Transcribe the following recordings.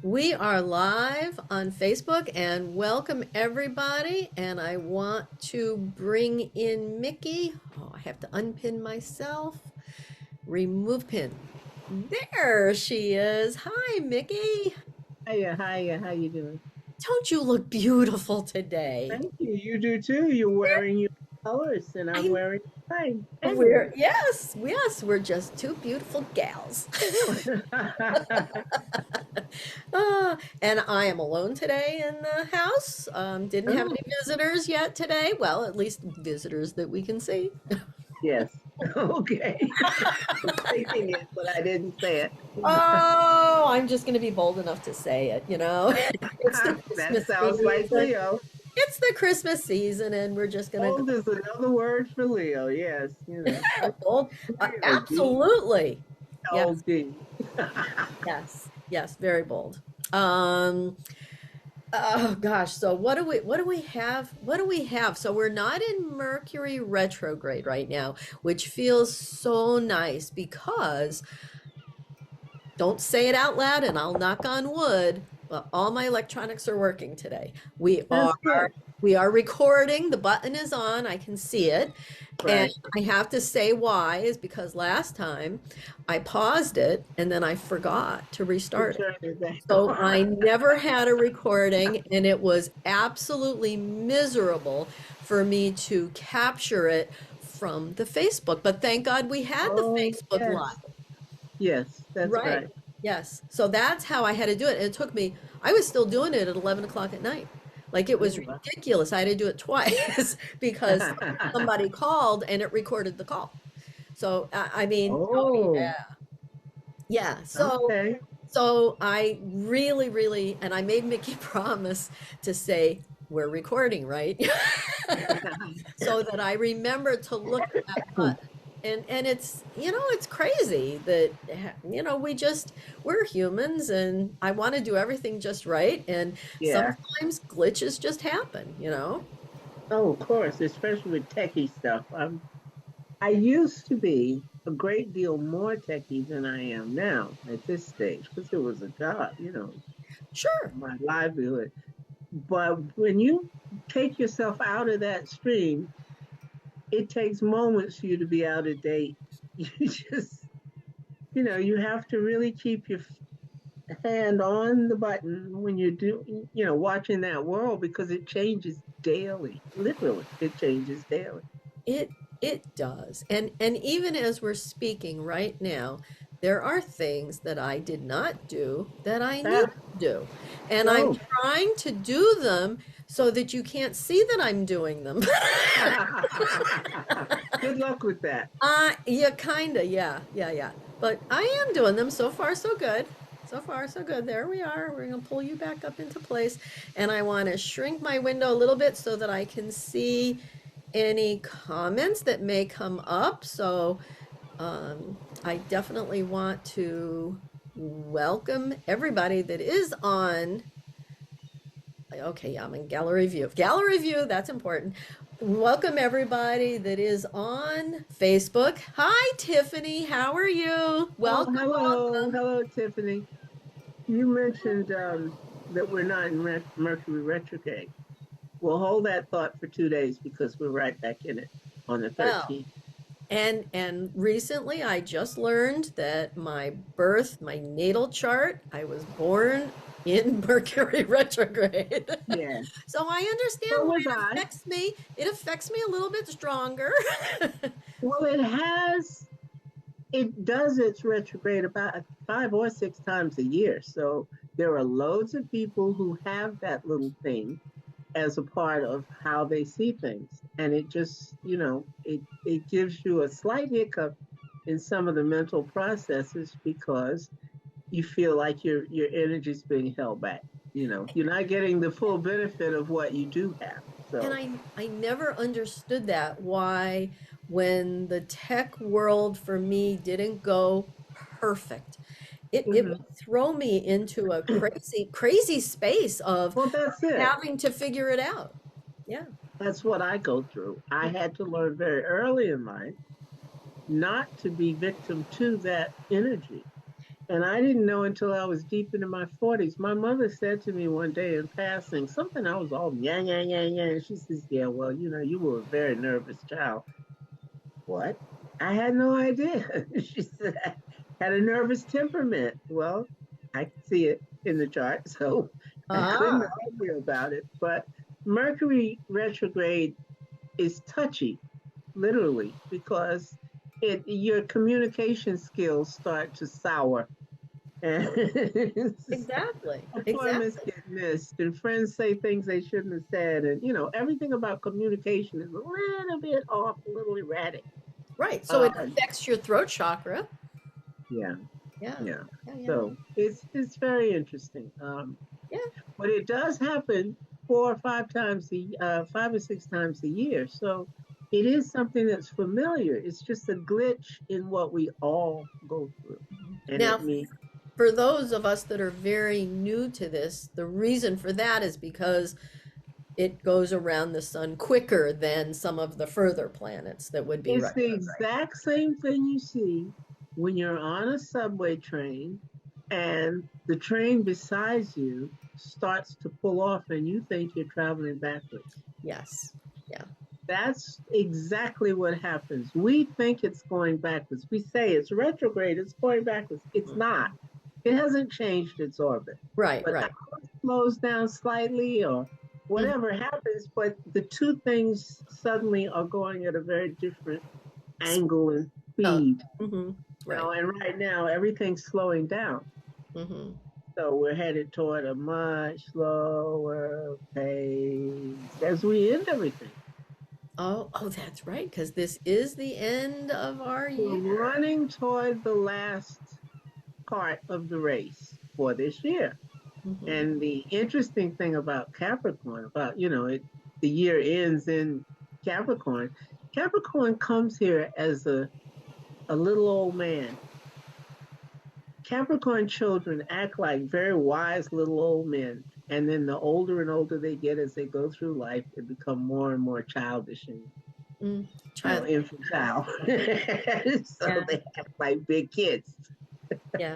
We are live on Facebook and welcome everybody. And I want to bring in Mickey. Oh, I have to unpin myself. Remove pin. There she is. Hi, Mickey. Hiya, how you doing? Don't you look beautiful today? Thank you. You do too. You're wearing your colors, and I'm I wearing mine. we're Fabulous. yes, we're just two beautiful gals. And I am alone today in the house. Didn't have Oh, any visitors yet today. Well, at least visitors that we can see. yes. Okay. I'm thinking it, but I didn't say it. Oh, I'm just going to be bold enough to say it, you know. It's the That Christmas sounds like season. Leo. It's the Christmas season, and we're just going to Old is another word for Leo. Yes, go bold. Leo D Absolutely. O Yes, D. yes, very bold. Um, Oh gosh, so what do we have? What do we have? So we're not in Mercury retrograde right now, which feels so nice because don't say it out loud and I'll knock on wood, but all my electronics are working today. We That's are good. we are recording. The button is on. I can see it. And Right. I have to say why is because last time I paused it and then I forgot to To restart it. turn it back So on. I never had a recording, and it was absolutely miserable for me to capture it from the Facebook. But thank God we had the Oh, Facebook yes. Live. Yes, that's Right. right. Yes. So that's how I had to do it. And it took me, I was still doing it at 11 o'clock at night. Like it was Oh, wow. ridiculous. I had to do it twice because somebody called and it recorded the call. So, I mean, oh Oh, yeah. Yeah. okay. So I really, really, and I made Mickey promise to say, we're recording, right? So that I remember to look at that button. And it's, it's crazy that, we're humans and I want to do everything just right. And Yeah. sometimes glitches just happen. Oh, of course, especially with techie stuff. I used to be a great deal more techie than I am now at this stage because it was a job, Sure. my livelihood. But when you take yourself out of that stream, it takes moments for you to be out of date. You just, you have to really keep your hand on the button when you do, watching that world because it changes daily. Literally, it changes daily. It it does. And even as we're speaking right now, there are things that I did not do that I need Ah, to do. And I'm oh. trying to do them so that you can't see that I'm doing them. Good luck with that. Yeah, kinda, yeah, yeah, yeah. But I am doing them. So far, so good. So far, so good. There we are. We're gonna pull you back up into place. And I want to shrink my window a little bit so that I can see any comments that may come up. So I definitely want to welcome everybody that is on. Okay, yeah, I'm in gallery view. Gallery view, that's important. Welcome everybody that is on Facebook. Hi, Tiffany. How are you? Oh, Welcome, hello, welcome. hello, Tiffany. You mentioned that we're not in Mercury retrograde. We'll hold that thought for 2 days because we're right back in it on the Well, 13th. and recently I just learned that my natal chart, I was born in Mercury retrograde. Yeah, So I so understand why was it I. affects me. It affects me a little bit stronger. Well, it does its retrograde about 5 or 6 times a year. So there are loads of people who have that little thing as a part of how they see things. And it just, it gives you a slight hiccup in some of the mental processes because you feel like your energy is being held back. You're not getting the full benefit of what you do have. And So, I never understood that why when the tech world for me didn't go perfect, it mhm. would throw me into a crazy, crazy space of Well, that's it. having to figure it out. Yeah. That's what I go through. I had to learn very early in life not to be victim to that energy. And I didn't know until I was deep into my 40s. My mother said to me one day in passing, something I was all yeah, yeah, yeah, yeah. And she says, yeah, well, you were a very nervous child. What? I had no idea. She said, I had a nervous temperament. Well, I could see it in the chart, so I couldn't Ah, argue about it. But Mercury retrograde is touchy, literally, because your communication skills start to sour, and exactly, appointments exactly. get missed, and friends say things they shouldn't have said, and everything about communication is a little bit off, a little erratic. Right. So it Um, affects your throat chakra. yeah, Yeah. yeah. Yeah. Yeah. So it's very interesting. Yeah. But it does happen 4 or 5 times 5 or 6 times a year. So it is something that's familiar. It's just a glitch in what we all go through, and it Now, means for those of us that are very new to this, the reason for that is because it goes around the sun quicker than some of the further planets that would be it's the retrograde. exact same thing you see when you're on a subway train and the train beside you starts to pull off and you think you're traveling backwards. Yes. Yeah. That's exactly what happens. We think it's going backwards. We say it's retrograde, it's going backwards. It's Mhm. not. It hasn't changed its orbit. Right. But Right. ours slows down slightly or Mhm. whatever happens, but the two things suddenly are going at a very different angle and Oh, speed. hmm. Right. And right now everything's slowing down. Hmm. So we're headed toward a much slower pace as we end everything. Oh, oh, that's right, because this is the end of our year. We're running toward the last part of the race for this year. Hmm. And the interesting thing about Capricorn, about, the year ends in Capricorn. Capricorn comes here as a little old man. Capricorn children act like very wise little old men. And then the older and older they get as they go through life, they become more and more childish and Mm. Child. infantile. So Yeah. they act like big kids. Yeah.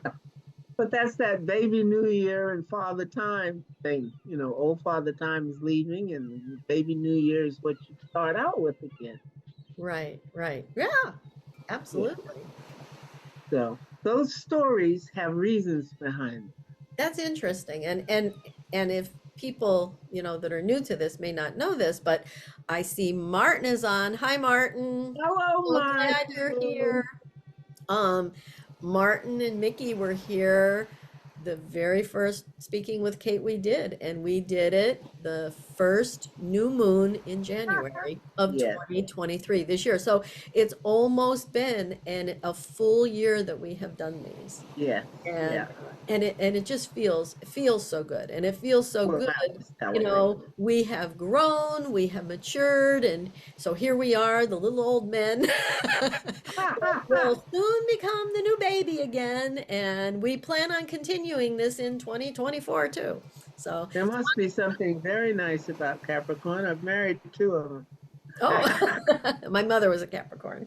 But that's that baby new year and father time thing. Old father time is leaving, and baby new year is what you start out with again. Right. Right. Yeah. Yeah. Absolutely. So those stories have reasons behind them. That's interesting. And if people, that are new to this may not know this, but I see Martin is on. Hi, Martin. Hello, So glad you're here. Martin. Um, Martin and Mickey were here the very first Speaking with Kate we did, and we did it the first new moon in January of Yes, 2023 this year. So it's almost been a full year that we have done these. yes, And yeah. it just feels so good. And it feels so We're good. about to celebrate. We have grown, we have matured, and so here we are, the little old men that will soon become the new baby again. And we plan on continuing this in 2024 too. So, There must be something very nice about Capricorn. I've married two of them. oh, my mother was a Capricorn.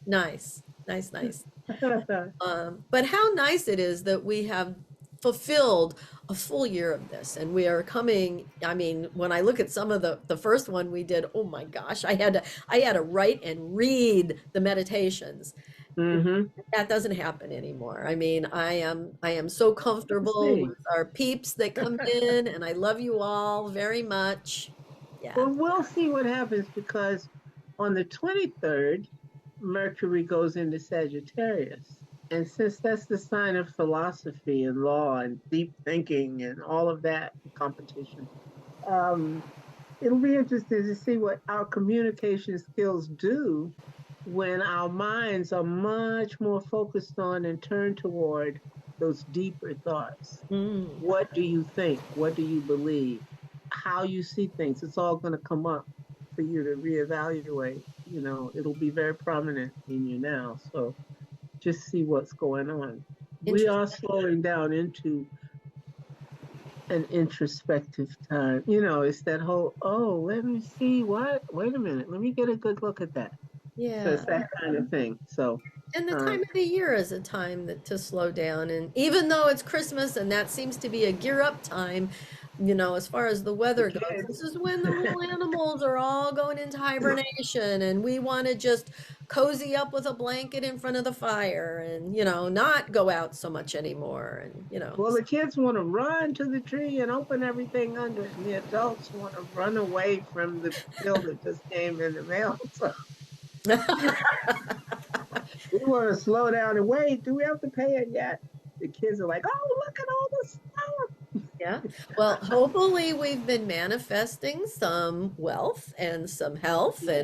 Nice, nice, nice. But how nice it is that we have fulfilled a full year of this, and we are coming. I mean, when I look at some of the first one we did, oh my gosh, I had to write and read the meditations. Mm-hmm. That doesn't happen anymore. I mean, I am so We'll comfortable see. with our peeps that come in, and I love you all very much. Yeah. Well, we'll see what happens because on the 23rd, Mercury goes into Sagittarius. And since that's the sign of philosophy and law and deep thinking and all of that competition, um, it'll be interesting to see what our communication skills do when our minds are much more focused on and turned toward those deeper thoughts. Mm. What do you think? What do you believe? How you see things? It's all going to come up for you to reevaluate. It'll be very prominent in you now. So just see what's going on. We are Interesting. slowing down into an introspective time. It's that whole, oh, let me see what? Wait a minute. Let me get a good look at that. So Yeah. it's that kind of thing. So, And the time um, of the year is a time that to slow down. And even though it's Christmas and that seems to be a gear up time, as far as the the weather goes, this kids, is when the little animals are all going into hibernation and we want to just cozy up with a blanket in front of the fire and, not go out so much anymore. And, well, the kids want to run to the tree and open everything under it, and the adults want to run away from the bill that just came in the mail. So we want to slow down and wait. Do we have to pay it yet? The kids are like, "Oh, look at all this stuff." Yeah. Well, hopefully we've been manifesting some wealth and some health Yeah,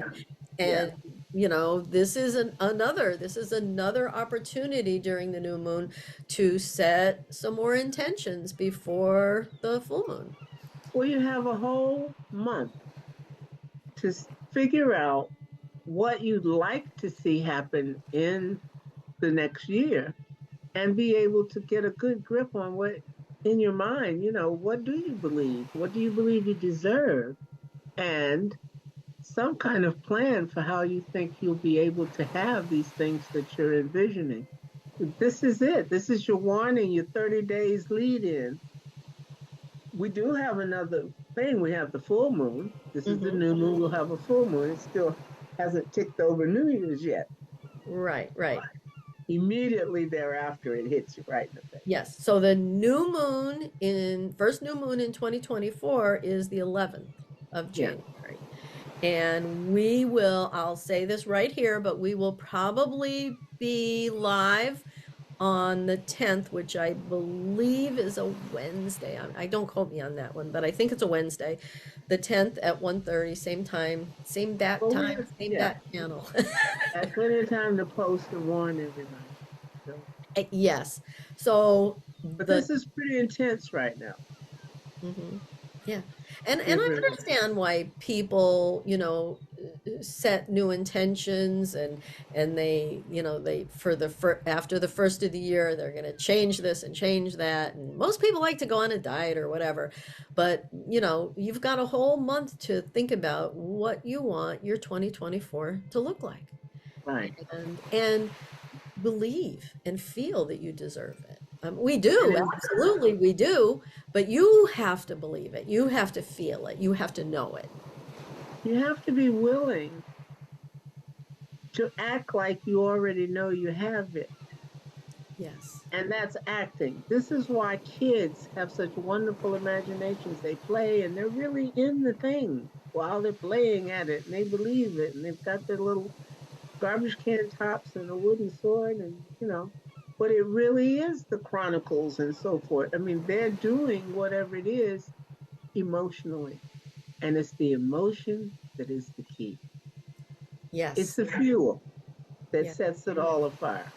yeah. and this is another opportunity during the new moon to set some more intentions before the full moon. Well, you have a whole month to figure out what you'd like to see happen in the next year and be able to get a good grip on what in your mind, what do you believe? What do you believe you deserve? And some kind of plan for how you think you'll be able to have these things that you're envisioning. This is it. This is your warning, your 30 days lead in. We do have another thing. We have the full moon. This is the Hmm. new moon. We'll have a full moon. It still hasn't ticked over New Year's yet. Right, right. Immediately thereafter, it hits you right in the face. Yes. So the first new moon in 2024 is the 11th of Yeah. January. And I'll say this right here, but we will probably be live on the 10th, which I believe is a Wednesday. I don't quote me on that one, but I think it's a Wednesday. The 10th at 1:30, same time, same bat Well, time, same yeah, bat channel. had plenty of time to post and warn everybody. So, Yes. So but the this is pretty intense right now. Mhm. Yeah. And It I really is. understand why people, set new intentions and they after the first of the year they're going to change this and change that and most people like to go on a diet or whatever. But, you've got a whole month to think about what you want your 2024 to look like Right. and believe and feel that you deserve it. We And do, then absolutely, we do, but you have to believe it. You have to feel it. You have to know it. you have to be willing to act like you already know you have it. Yes. And that's acting. This is why kids have such wonderful imaginations. They play and they're really in the thing while they're playing at it and they believe it and they've got their little garbage can tops and a wooden sword and but it really is the chronicles and so forth. I mean, they're doing whatever it is emotionally, and it's the emotion that is the key. It's Yes. the fuel that Yeah. sets it all afire.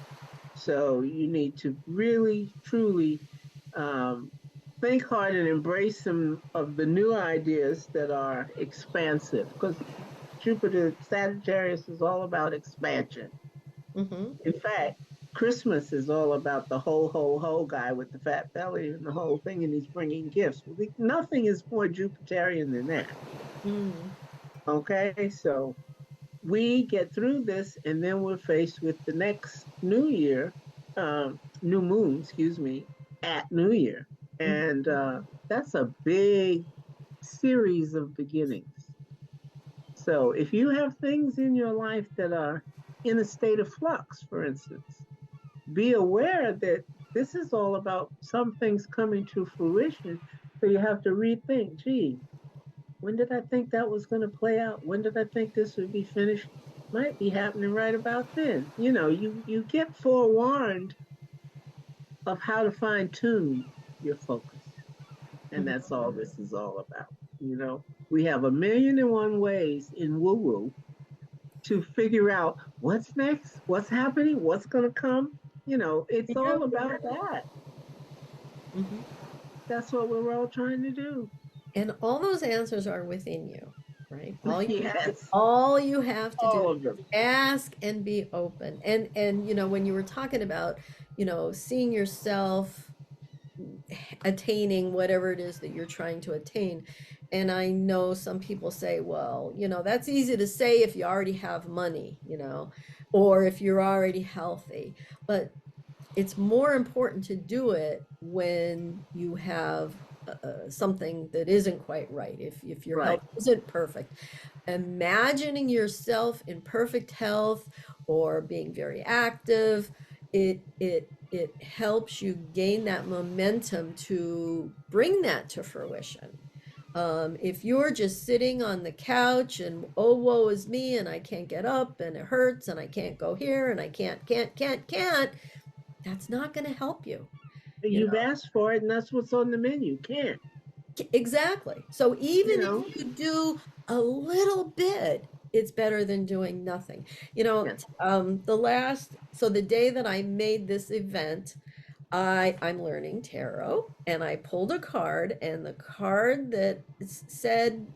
So you need to really, truly um, think hard and embrace some of the new ideas that are expansive because Jupiter Sagittarius is all about expansion. Hmm. In fact, Christmas is all about the ho, ho, ho guy with the fat belly and the whole thing, and he's bringing gifts. Well, nothing is more Jupiterian than that. Mm. Okay, so we get through this, and then we're faced with the next new year, new moon, excuse me, at New Year. Hmm. And that's a big series of beginnings. So if you have things in your life that are in a state of flux, for instance, be aware that this is all about some things coming to fruition. So you have to rethink, gee, when did I think that was going to play out? When did I think this would be finished? Might be happening right about then. You get forewarned of how to fine tune your focus. And Hmm. that's all this is all about. We have a million and one ways in woo woo to figure out what's next, what's happening, what's going to come. It's Yeah. all about that. Hmm. That's what we're all trying to do. And all those answers are within you, right? Yes, All you have to do all is of them. ask and be open. And when you were talking about, seeing yourself attaining whatever it is that you're trying to attain. And I know some people say, well, that's easy to say if you already have money, or if you're already healthy. But it's more important to do it when you have something that isn't quite right. If your Right. health isn't perfect, imagining yourself in perfect health or being very active, it helps you gain that momentum to bring that to fruition. If you're just sitting on the couch and, oh, woe is me, and I can't get up, and it hurts, and I can't go here, and I can't, that's not going to help you. You You've asked for it, and that's what's on the menu. Can't, Exactly. So you even if know? you do a little bit, it's better than doing nothing. Yeah. The day that I made this event, I'm learning tarot, and I pulled a card, and the card that said,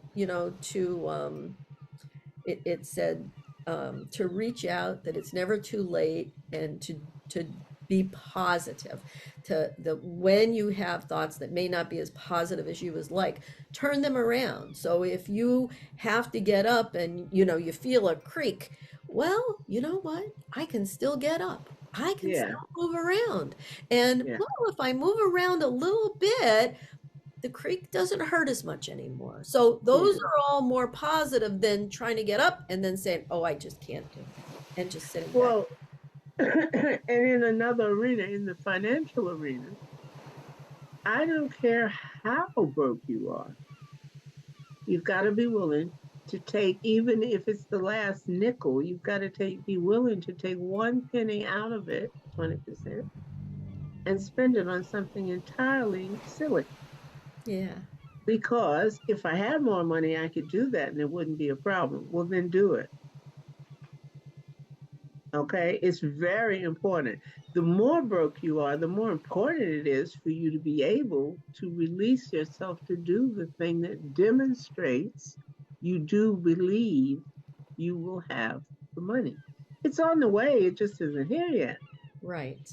it said, to reach out, that it's never too late, and to be positive, to the when you have thoughts that may not be as positive as you was like, turn them around. So if you have to get up and you feel a creak, well, you know what, I can still get up, I can Yeah. still move around. And Yeah. well, if I move around a little bit, the creek doesn't hurt as much anymore. So those Yeah. are all more positive than trying to get up and then saying, "Oh, I just can't do it," and just sitting back. Well, and in another arena, in the financial arena, I don't care how broke you are. You've got to be willing to take, even if it's the last nickel, you've got to be willing to take one penny out of it, 20%, and spend it on something entirely silly. Yeah. Because if I had more money, I could do that and it wouldn't be a problem. Well, then do it. Okay. It's very important. The more broke you are, the more important it is for you to be able to release yourself to do the thing that demonstrates you do believe you will have the money. It's on the way, it just isn't here yet. Right.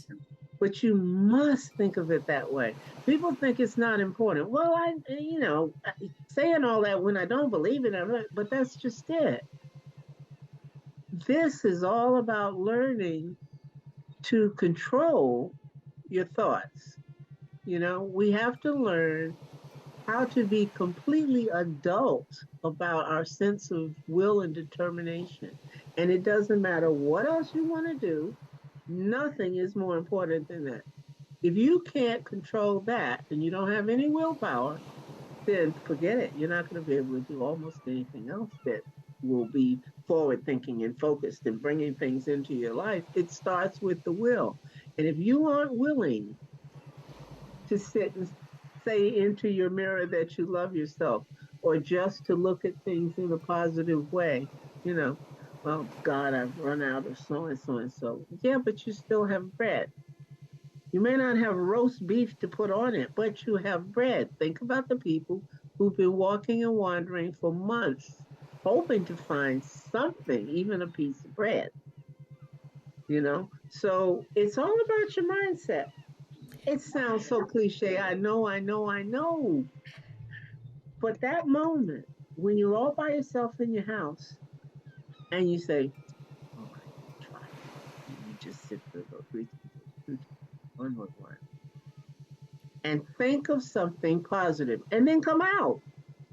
But you must think of it that way. People think it's not important. Well, saying all that when I don't believe it, but that's just it. This is all about learning to control your thoughts. We have to learn how to be completely adult about our sense of will and determination. And it doesn't matter what else you want to do, nothing is more important than that. If you can't control that and you don't have any willpower, then forget it. You're not going to be able to do almost anything else that will be forward thinking and focused and bringing things into your life. It starts with the will. And if you aren't willing to sit and say into your mirror that you love yourself, or just to look at things in a positive way, you know, well, God, I've run out of so and so and so. Yeah, but you still have bread. You may not have roast beef to put on it, but you have bread. Think about the people who've been walking and wandering for months, hoping to find something, even a piece of bread. So it's all about your mindset. It sounds so cliche. I know. But that moment when you're all by yourself in your house and you say, all right, try it. And you just sit there, go 3, 2, 1, 1, 1, and think of something positive and then come out.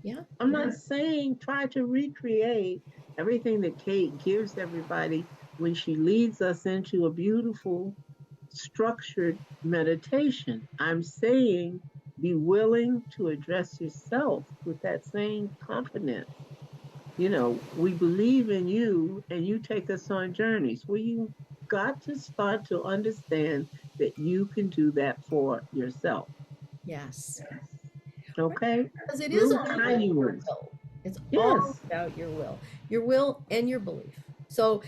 Yeah. I'm not saying try to recreate everything that Kate gives everybody when she leads us into a beautiful, structured meditation. I'm saying be willing to address yourself with that same confidence. We believe in you and you take us on journeys. Well, you got to start to understand that you can do that for yourself. Yes. Right. Okay? Because it is Little all about tiny your ones. will. It's all Yes. about your will and your belief. So,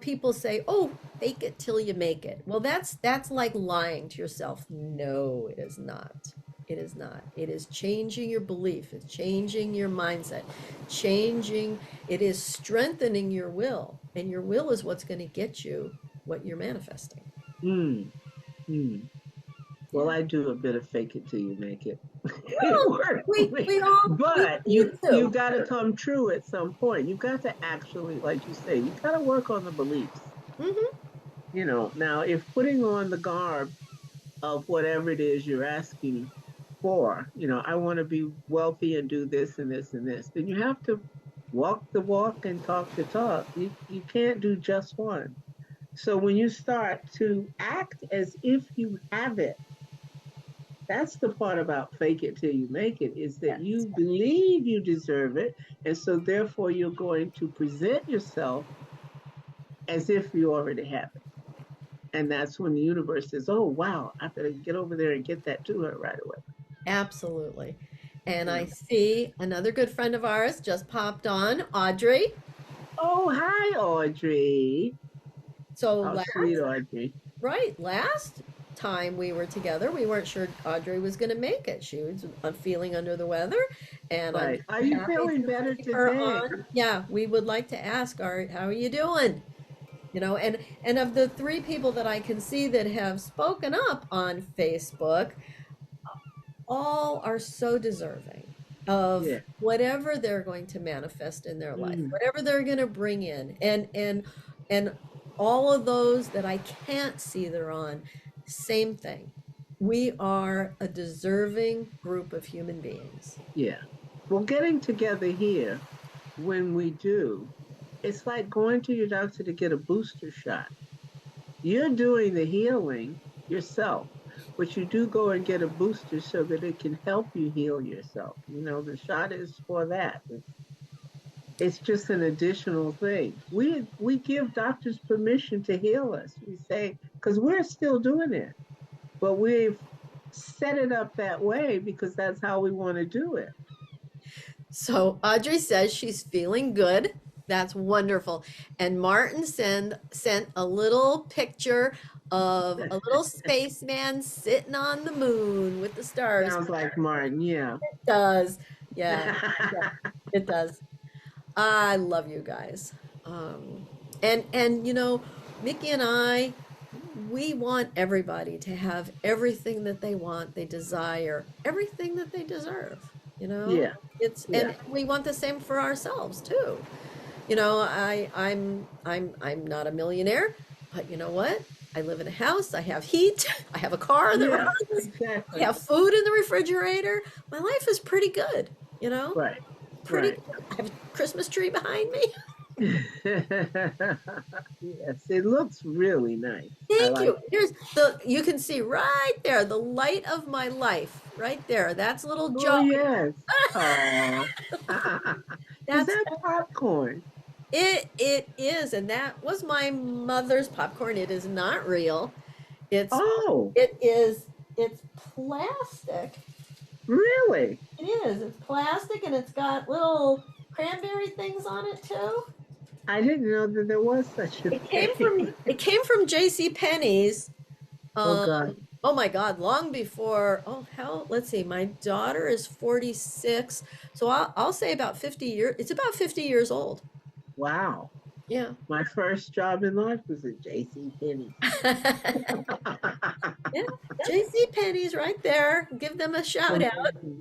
people say, "Oh, fake it till you make it." Well, that's like lying to yourself. No, it is not. It is not. It is changing your belief. It's changing your mindset. Changing, it is strengthening your will. And your will is what's going to get you what you're manifesting. Mm, mm. Well, Yeah. I do a bit of fake it till you make it. It Well, worked for we me. we all we But need you to. got to come true at some point. You got to actually, like you say, you got to work on the beliefs. Hmm. Now if putting on the garb of whatever it is you're asking for, I want to be wealthy and do this and this and this, then you have to walk the walk and talk the talk. You can't do just one. So when you start to act as if you have it, that's the part about fake it till you make it, is that Yes. you believe you deserve it. And so therefore you're going to present yourself as if you already have it. And that's when the universe says, oh, wow, I better get over there and get that to her right away. Absolutely. And You I know. see another good friend of ours just popped on, Audrey. Oh, hi, Audrey. So How sweet, Audrey. last time we were together, we weren't sure Audrey was going to make it. She was feeling under the weather, and I'm Right. Are you happy feeling to better see her today? on. Yeah, we would like to ask, how are you doing? And of the three people that I can see that have spoken up on Facebook, all are so deserving of Yeah. whatever they're going to manifest in their life, Mm, whatever they're going to bring in. And all of those that I can't see they're on, same thing. We are a deserving group of human beings. yeah. Well, getting together here, when we do, it's like going to your doctor to get a booster shot. You're doing the healing yourself, but you do go and get a booster so that it can help you heal yourself. The shot is for that. It's just an additional thing. We give doctors permission to heal us. We say, because we're still doing it, but we've set it up that way because that's how we want to do it. So Audrey says she's feeling good. That's wonderful. And Martin sent a little picture of a little spaceman sitting on the moon with the stars. Sounds like Martin, yeah. It does. Yeah, it does. I love you guys. Um, and Mickey and I, we want everybody to have everything that they want, they desire, everything that they deserve, you know? Yeah, It's yeah. and we want the same for ourselves too. I'm not a millionaire, but you know what? I live in a house, I have heat, I have a car that Yeah, runs, I exactly. have food in the refrigerator. My life is pretty good, you know? Right, Pretty right. good. I have a Christmas tree behind me. Yes, it looks really nice. I Thank like you. it. You can see right there, the light of my life, right there. That's little Oh, Joey. yes. Oh. Is That's that popcorn? it is, and that was my mother's popcorn. It is not real. It's Oh, it is it's plastic. really? It is. It's plastic and it's got little cranberry things on it too. I didn't know that there was such a thing. It came from J.C. Penney's. Oh, Um, God. oh my God, long before, oh hell, let's see, my daughter is 46, so I'll say about 50 years, it's about 50 years old. Wow. Yeah. My first job in life was at J.C. Penney. Yeah, JC Penney's right there. Give them a shout out.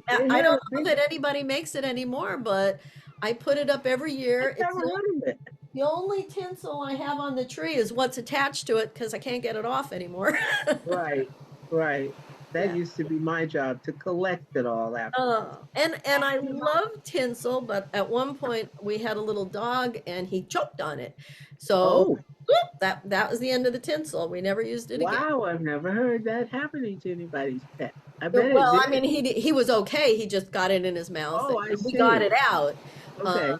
They I had don't a know big, that anybody makes it anymore, but I put it up every I've year. never heard of it. The only tinsel I have on the tree is what's attached to it because I can't get it off anymore. Right, right. That Yeah. used to be my job to collect it all afterwards. And I love tinsel, but at one point we had a little dog and he choked on it. So Oh, whoop, that was the end of the tinsel. We never used it again. wow. I've never heard that happening to anybody's pet. I bet it Well, I mean, did. he was okay. He just got it in his mouth Oh, and I we got see. it out. Uh, Okay.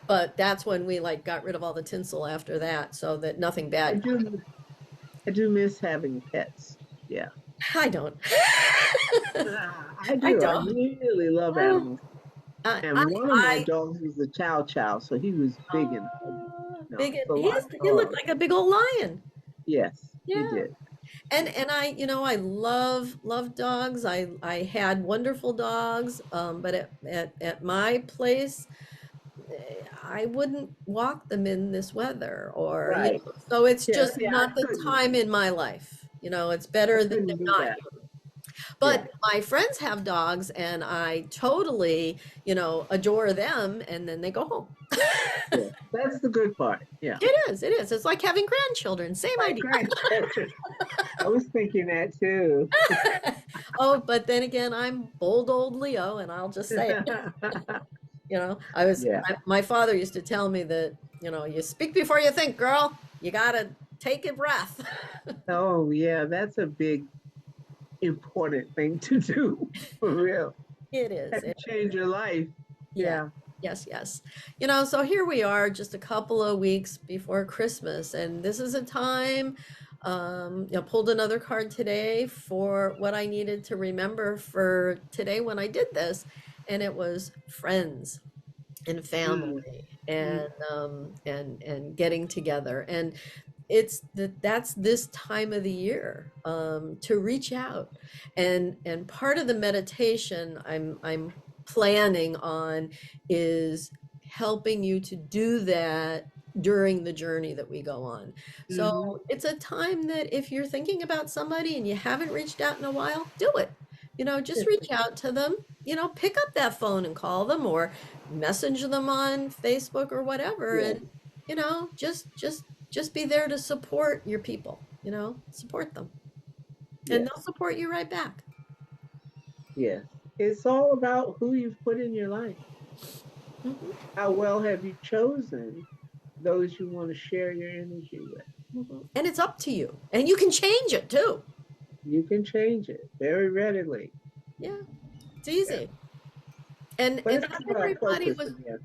but that's when we like got rid of all the tinsel after that, so that nothing I bad. do I do miss having pets. Yeah. I don't. I I do. I don't. really love Uh, animals. I, I, And one of my I dogs was a chow chow, so he was big and ugly. No, big. it's a lot of He looked dogs. like a big old lion. Yes, he Yeah. did. And I love dogs. I had wonderful dogs, but at my place, I wouldn't walk them in this weather, or Right. so it's Yeah, just see, not the time in my life. It's I better that couldn't they're do not that. here. Yeah. But my friends have dogs and I totally, adore them and then they go home. Yeah. That's the good part. Yeah. It is. It is. It's like having grandchildren. Same My idea. grandchildren. I was thinking that too. Oh, but then again, I'm bold old Leo, and I'll just say it. I was Yeah. my father used to tell me that, you speak before you think, girl. You gotta take a breath. Oh, yeah. That's a big, important thing to do for real. It is. That could change your life. Yeah. Yeah. Yes, yes. So here we are just a couple of weeks before Christmas, and this is a time, pulled another card today for what I needed to remember for today when I did this, and it was friends and Mm, family mm, and getting together. And that's this time of the year, to reach out, and part of the meditation I'm planning on is helping you to do that during the journey that we go on. So hmm. it's a time that if you're thinking about somebody and you haven't reached out in a while, do it. Just reach out to them. Pick up that phone and call them, or message them on Facebook or whatever, Yeah. and just be there to support your people, support them, and Yes. they'll support you right back. Yes. It's all about who you've put in your life. Mhm, How well have you chosen those you want to share your energy with? mhm. And it's up to you, and you can change it too. You can change it very readily. Yeah, it's Yeah. easy. But And it's about focus again.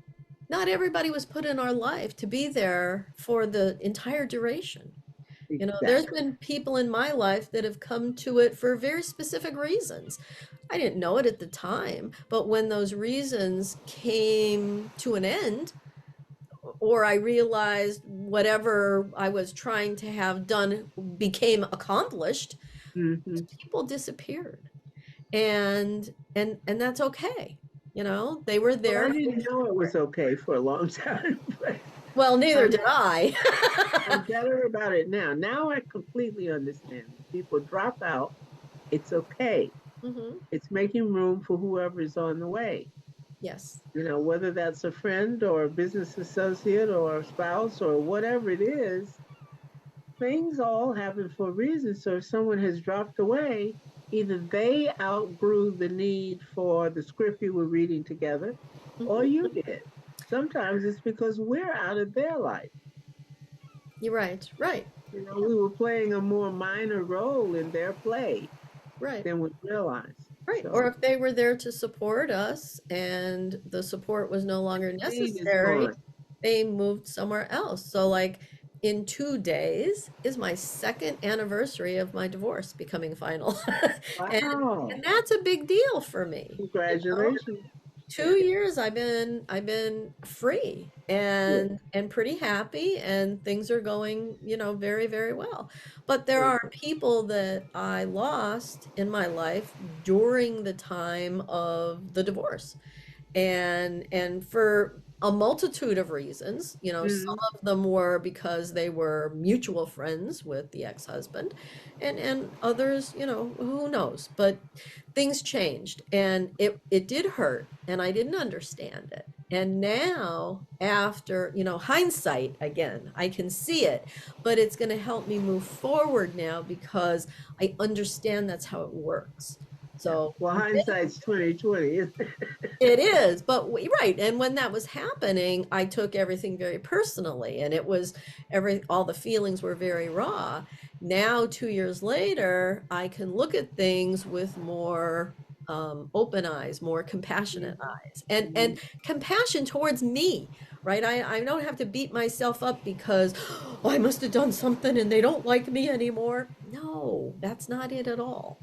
not everybody was put in our life to be there for the entire duration. There's Exactly. been people in my life that have come to it for very specific reasons. I didn't know it at the time, but when those reasons came to an end, or I realized whatever I was trying to have done became accomplished, Hmm. people disappeared. And that's okay. They were Well, I there for, didn't know it was okay for a long time, but well, neither I'm, did I. I'm better about it now. Now I completely understand. When people drop out, it's okay. Hmm. It's making room for whoever is on the way. Yes. Whether that's a friend or a business associate or a spouse or whatever it is, things all happen for a reason. So if someone has dropped away, either they outgrew the need for the script you were reading together, or Hmm. you did. Sometimes it's because we're out of their life. You're right. Right. We were playing a more minor role in their play Right. than we realized. Right. Or So if they were there to support us and the support was no longer the need is necessary, gone. they moved somewhere else. So, like, in 2 days is my second anniversary of my divorce becoming final. and Wow. and that's a big deal for me. You know? Congratulations. Yeah. 2 years I've been free Yeah. and pretty happy, and things are going, very, very well. But there Good. are people that I lost in my life during the time of the divorce, and for a multitude of reasons. Some Mm, of them were because they were mutual friends with the ex-husband, and others, who knows, but things changed, and it did hurt, and I didn't understand it. And now, after, hindsight, again, I can see it, but it's going to help me move forward now because I understand that's how it works. yeah. So Well, hindsight's 2020. it is, but right. And when that was happening, I took everything very personally, and it was all the feelings were very raw. Now, 2 years later, I can look at things with more open eyes, more compassionate Mhm, eyes, and mhm. compassion towards me. Right? I don't have to beat myself up because, oh, I must have done something and they don't like me anymore. No, that's not it at all.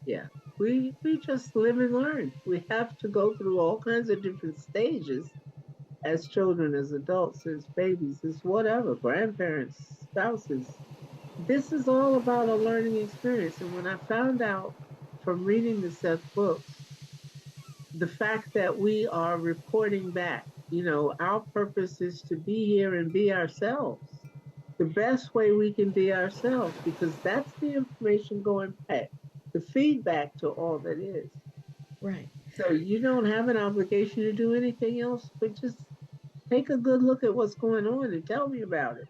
Yeah. We just live and learn. We have to go through all kinds of different stages as children, as adults, as babies, as whatever, grandparents, spouses. This is all about a learning experience. And when I found out from reading the Seth books, the fact that we are reporting back, our purpose is to be here and be ourselves. The best way we can be ourselves, because that's the information going back. The feedback to all that is. Right. So you don't have an obligation to do anything else, but just take a good look at what's going on and tell me about it.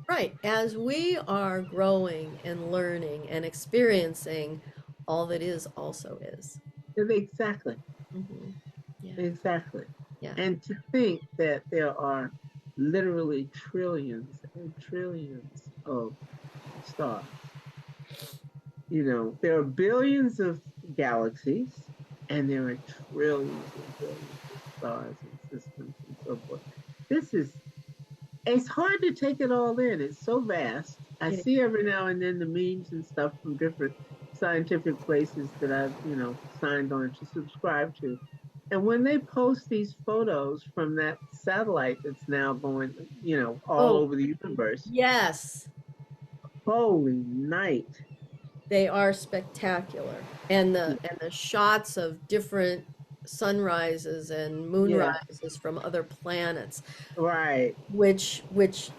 Right. As we are growing and learning and experiencing, all that is also is. Exactly, Hmm. Yeah. exactly. Yeah. And to think that there are literally trillions and trillions of stars. You know, there are billions of galaxies and there are trillions and billions of stars and systems and so forth. This is, it's hard to take it all in. It's so vast. I It, see every now and then the memes and stuff from different scientific places that I've, signed on to subscribe to. And when they post these photos from that satellite that's now going, all oh, over the universe, yes. holy night. They are spectacular. And the shots of different sunrises and Yeah, moonrises from other planets, right. which was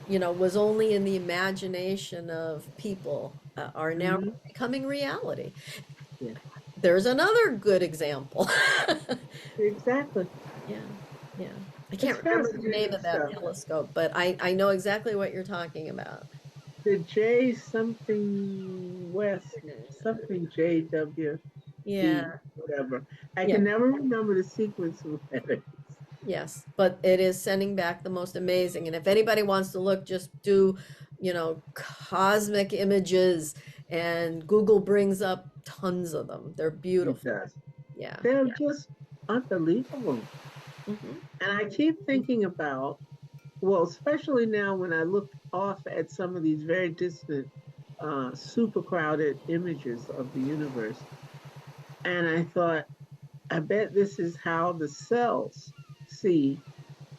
only in the imagination of people, are now Hmm. becoming reality. Yeah, There's another good example. exactly. Yeah, yeah. I It's can't remember the name fascinating of that stuff. telescope, but I know exactly what you're talking about. The J something West, something JWE, Yeah, whatever. I yeah. can never remember the sequence of letters. Yes, but it is sending back the most amazing. And if anybody wants to look, just do, cosmic images, and Google brings up tons of them. They're It beautiful. does. Yeah, They're yeah. just unbelievable. Hmm. And I keep thinking about, well, especially now when I look off at some of these very distant, super crowded images of the universe, and I thought, I bet this is how the cells see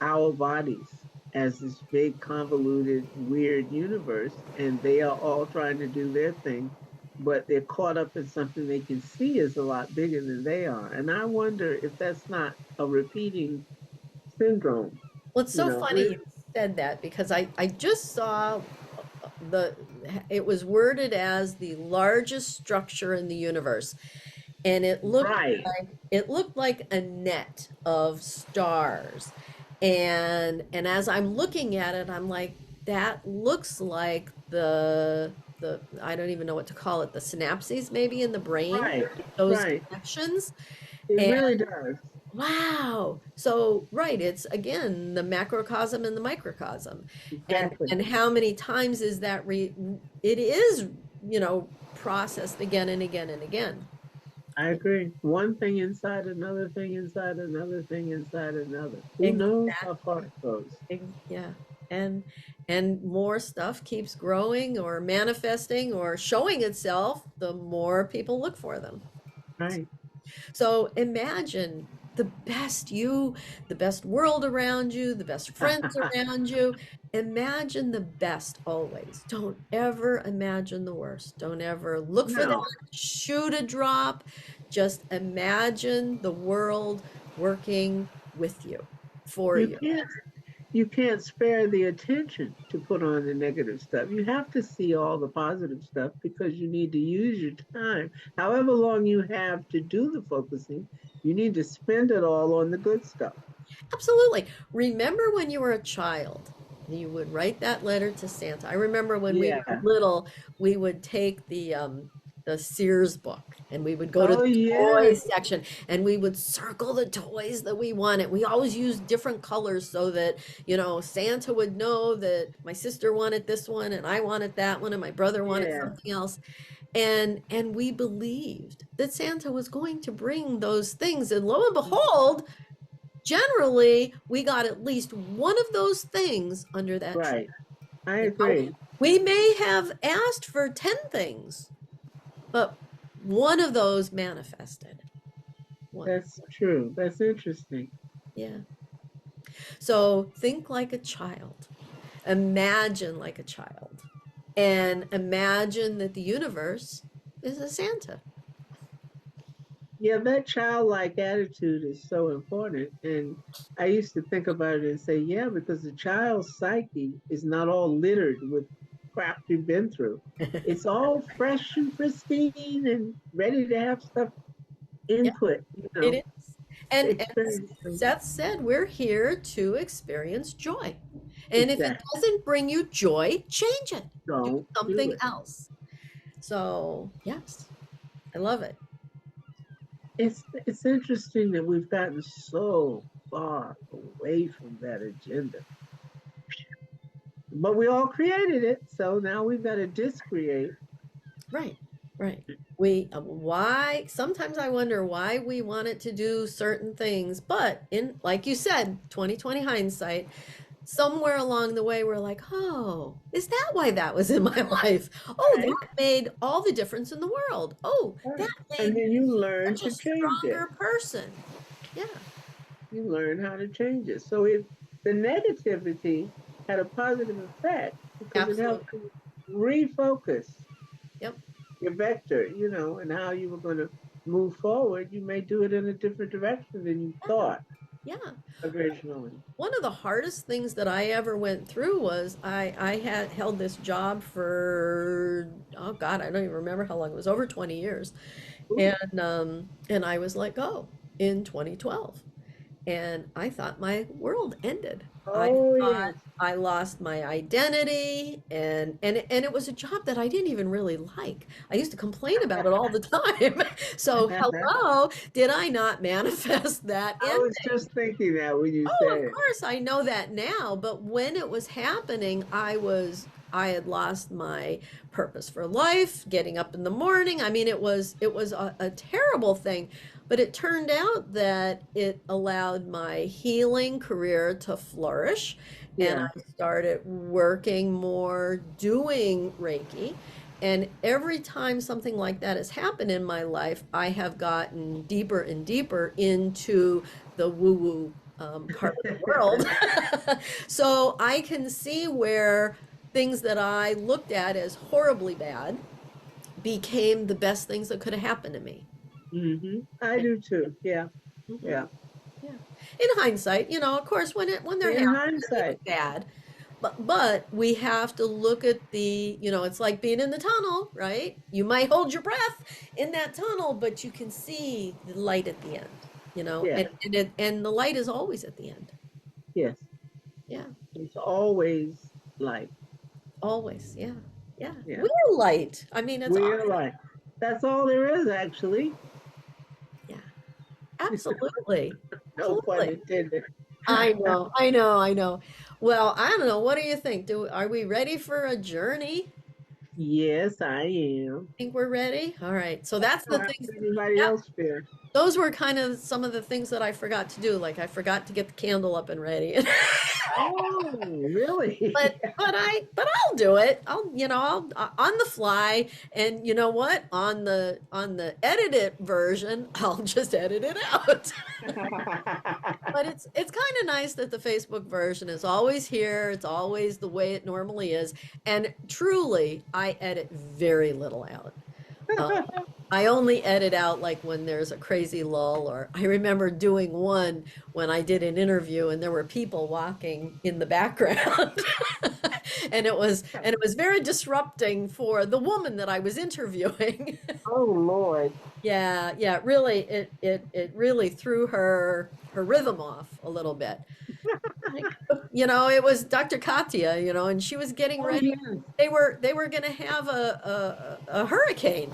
our bodies as this big, convoluted, weird universe, and they are all trying to do their thing, but they're caught up in something they can see is a lot bigger than they are. And I wonder if that's not a repeating syndrome. Well, it's You so know, funny you said that, because I just saw the it was worded as the largest structure in the universe, and right, it looked like a net of stars. And as I'm looking at it, I'm like, that looks like the I don't even know what to call it, the synapses maybe in the brain, right, those right. connections. It And really does. wow. So, right, it's again the macrocosm and the microcosm. And Exactly. and how many times is that it is, processed again and again and again. I agree. One thing inside another thing inside another thing inside another. Who knows how far Exactly. it goes? Yeah. And and more stuff keeps growing or manifesting or showing itself, the more people look for them. Right. So imagine the best world around you, the best friends around you. Imagine the best always. Don't ever imagine the worst. Don't ever look for that No, shoe to drop. Just imagine the world working with you, for you you. can't spare the attention to put on the negative stuff. You have to see all the positive stuff because you need to use your time. However long you have to do the focusing, you need to spend it all on the good stuff. Absolutely. Remember when you were a child, you would write that letter to Santa. I remember when we were Yeah. little, we would take the Sears book, and we would go to Oh the yeah. toy section, and we would circle the toys that we wanted. We always used different colors so that, Santa would know that my sister wanted this one and I wanted that one and my brother wanted Yeah. something else. And we believed that Santa was going to bring those things, and lo and behold, generally we got at least one of those things under that tree. Right. I Now, agree. we may have asked for 10 things, but one of those manifested. One. That's true. That's interesting. Yeah. So think like a child. Imagine like a child. And imagine that the universe is a Santa. Yeah, that childlike attitude is so important. And I used to think about it and say, yeah, because the child's psyche is not all littered with crap you've been through. It's all fresh and pristine and ready to have stuff Yeah, input, it is. And experience. Seth said, we're here to experience joy. And if it Exactly. doesn't bring you joy, change it. Do Don't do something it. else. So, yes, I love it. It's interesting that we've gotten so far away from that agenda. But we all created it, so now we've got to discreate. Right, right. Why, sometimes I wonder why we wanted to do certain things, but in, like you said, 2020 hindsight, somewhere along the way, we're like, oh, is that why that was in my life? Oh, Right, that made all the difference in the world. Oh, that right. And made me then you learn such a to change it. stronger person. Yeah, You learn how to change it. So if the negativity had a positive effect because it helped absolutely. you refocus Yep. your vector, and how you were going to move forward, you may do it in a different direction than you Yeah. thought Yeah. originally. One of the hardest things that I ever went through was I had held this job for, oh God, I don't even remember how long. It was over 20 years. Ooh. And I was let go in 2012. And I thought my world ended. I Oh, thought yes. I lost my identity, and it was a job that I didn't even really like. I used to complain about it all the time. So, hello, did I not manifest that I was ending? just thinking that when you Oh, said of it. course, I know that now, but when it was happening, I had lost my purpose for life, getting up in the morning. I mean, it was a terrible thing, but it turned out that it allowed my healing career to flourish, and Yeah. I started working more doing Reiki. And every time something like that has happened in my life, I have gotten deeper and deeper into the woo-woo part of the world. So I can see where things that I looked at as horribly bad became the best things that could have happened to me. I Yeah. do too. Yeah. Mhm. Yeah. Yeah. In hindsight, of course, when they're In happening, it's hindsight. bad. But we have to look at it's like being in the tunnel, right? You might hold your breath in that tunnel, but you can see the light at the end, Yes. and the light is always at the end. Yes. Yeah. It's always like, Always, yeah, yeah. yeah. We're light. I mean, it's We are awesome. like, that's all there is, actually. Yeah, absolutely, No pun absolutely. intended. I know, I know, I know. Well, I don't know. What do you think? Are we ready for a journey? Yes, I am. Think we're ready? All right. So that's How the does things. anybody Yep. else feel? Those were kind of some of the things that I forgot to do. Like I forgot to get the candle up and ready. Oh, really? But I'll do it. I'll on the fly, and you know what? On the edited version, I'll just edit it out. But it's kind of nice that the Facebook version is always here. It's always the way it normally is. And truly, I edit very little out. Um, I only edit out like when there's a crazy lull, or I remember doing one when I did an interview and there were people walking in the background. And it was very disrupting for the woman that I was interviewing. Oh, Lord. Yeah, yeah, really it really threw her rhythm off a little bit. Like, it was Dr. Katya, and she was getting Oh, ready. yes. They were going to have a hurricane.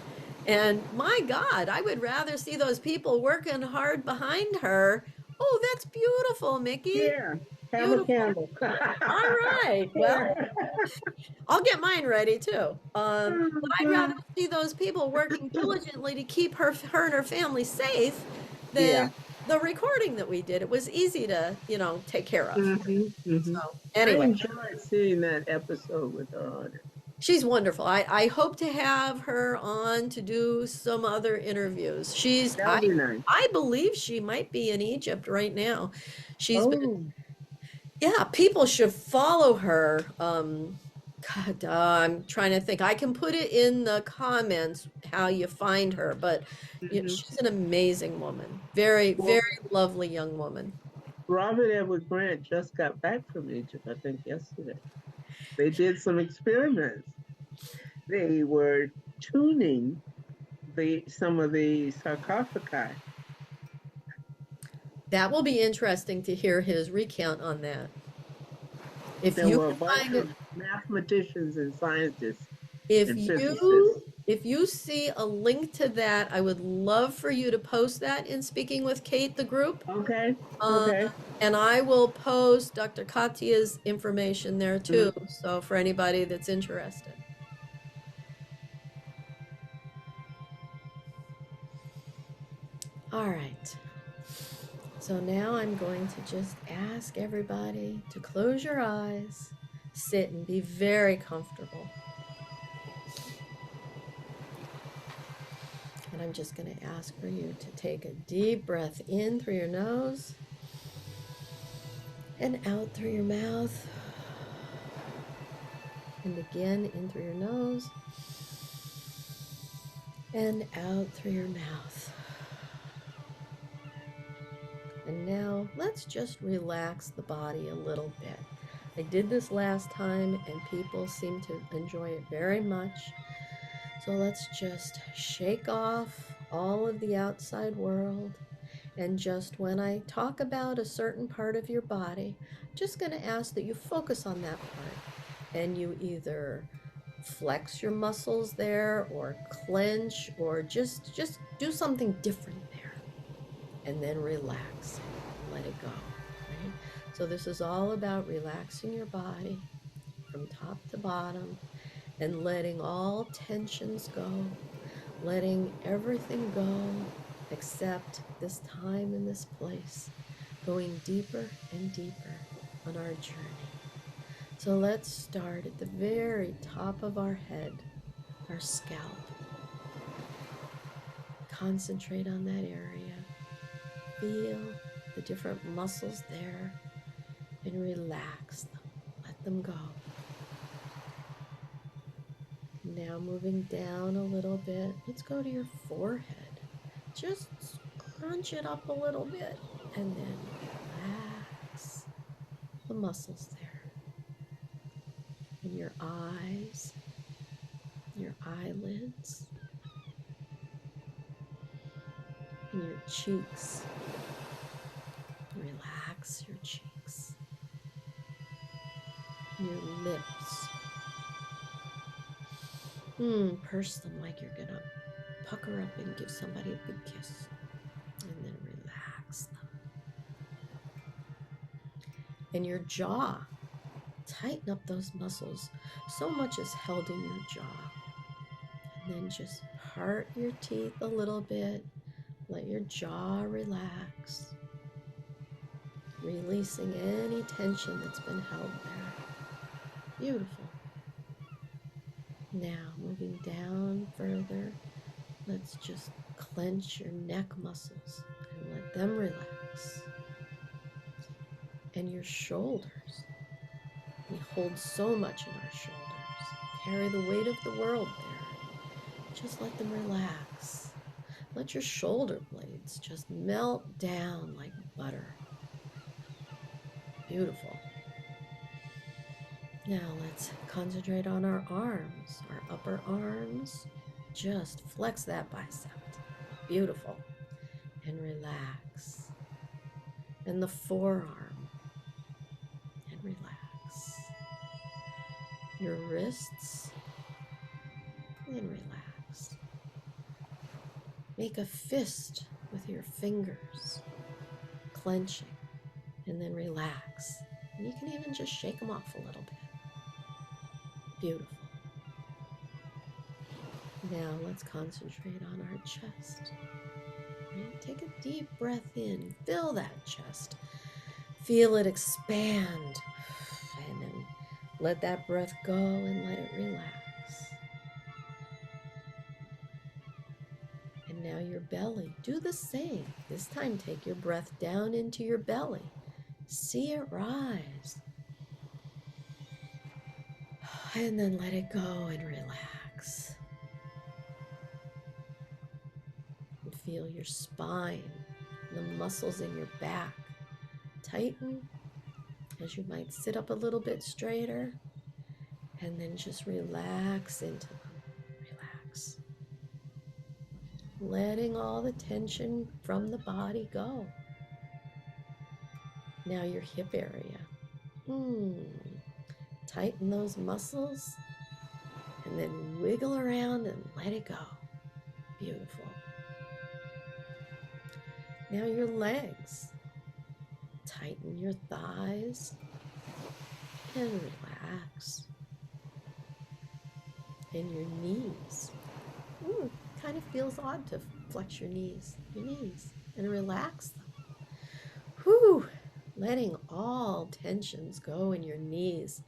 And my God, I would rather see those people working hard behind her. Oh, that's beautiful, Mickey. Here, have a Beautiful. candle. All right. Well, Here. I'll get mine ready too. But Oh, I'd rather God. see those people working diligently to keep her and her family safe than Yeah. the recording that we did. It was easy to, take care of. Hmm. So I anyway, enjoyed seeing that episode with her on it. she's wonderful. I hope to have her on to do some other interviews. That would be nice. I believe she might be in Egypt right now. She's been Oh, Yeah, people should follow her. God, I'm trying to think. I can put it in the comments how you find her, but hmm. she's an amazing woman. Very, Well, very lovely young woman. Robert Edward Grant just got back from Egypt, I think, yesterday. They did some experiments. They were tuning some of the sarcophagi. That will be interesting to hear his recount on that. If There you were a can bunch find it, of mathematicians and scientists if and you physicists. if you see a link to that, I would love for you to post that in Speaking with Kate, the group. Okay, Uh, okay. and I will post Dr. Katya's information there too. Mhm. So for anybody that's interested. All right. So now I'm going to just ask everybody to close your eyes, sit and be very comfortable. And I'm just going to ask for you to take a deep breath in through your nose and out through your mouth. And again in through your nose and out through your mouth. And now let's just relax the body a little bit. I did this last time and people seem to enjoy it very much. So let's just shake off all of the outside world. And just when I talk about a certain part of your body, I'm just going to ask that you focus on that part. And you either flex your muscles there or clench or just do something different there. And then relax. Let it go. Right? So this is all about relaxing your body from top to bottom and letting all tensions go, letting everything go except this time and this place, going deeper and deeper on our journey. So let's start at the very top of our head, our scalp. Concentrate on that area. Feel the different muscles there and relax them. Let them go. Now moving down a little bit, let's go to your forehead. Just scrunch it up a little bit and then relax the muscles there. And your eyes, your eyelids, and your cheeks. Relax your cheeks. Your lips. Purse them like you're gonna pucker up and give somebody a big kiss. And then relax them. And your jaw. Tighten up those muscles. So much is held in your jaw. And then just part your teeth a little bit. Let your jaw relax. Releasing any tension that's been held there. Beautiful. Now moving down further, let's just clench your neck muscles and let them relax. And your shoulders. We hold so much in our shoulders. Carry the weight of the world there. Just let them relax. Let your shoulder blades just melt down like butter. Beautiful. Now let's concentrate on our arms, our upper arms. Just flex that bicep. Beautiful. And relax. And the forearm. And relax. Your wrists. And relax. Make a fist with your fingers. Clenching. And then relax. And you can even just shake them off a little bit. Beautiful. Now let's concentrate on our chest. Right? Take a deep breath in. Fill that chest. Feel it expand. And then let that breath go and let it relax. And now your belly. Do the same. This time take your breath down into your belly. See it rise. And then let it go and relax. And feel your spine, the muscles in your back tighten as you might sit up a little bit straighter. And then just relax into them. Relax. Letting all the tension from the body go. Now your hip area. Tighten those muscles and then wiggle around and let it go. Beautiful. Now your legs. Tighten your thighs and relax. And your knees. Kind of feels odd to flex your knees, and relax them. Whew, letting all tensions go in your knees.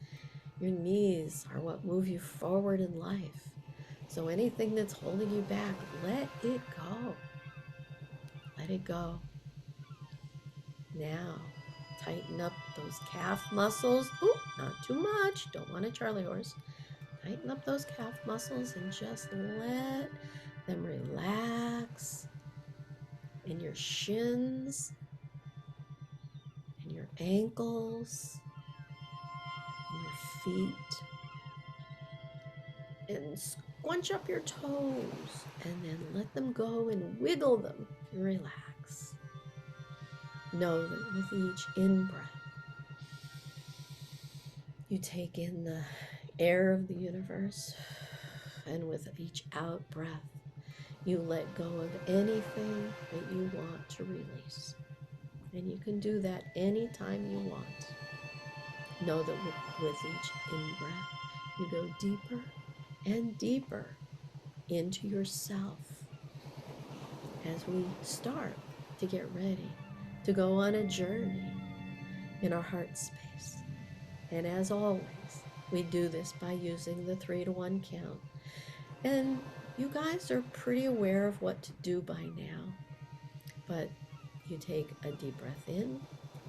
Your knees are what move you forward in life. So anything that's holding you back, let it go. Let it go. Now, tighten up those calf muscles. Not too much. Don't want a Charlie horse. Tighten up those calf muscles and just let them relax. And your shins and your ankles and your feet. And squunch up your toes and then let them go and wiggle them and relax. Know that with each in-breath, you take in the air of the universe, and with each out-breath, you let go of anything that you want to release. And you can do that anytime you want. Know that with each in-breath, you go deeper and deeper into yourself as we start to get ready to go on a journey in our heart space. And as always, we do this by using the 3 to 1 count. And you guys are pretty aware of what to do by now. But you take a deep breath in.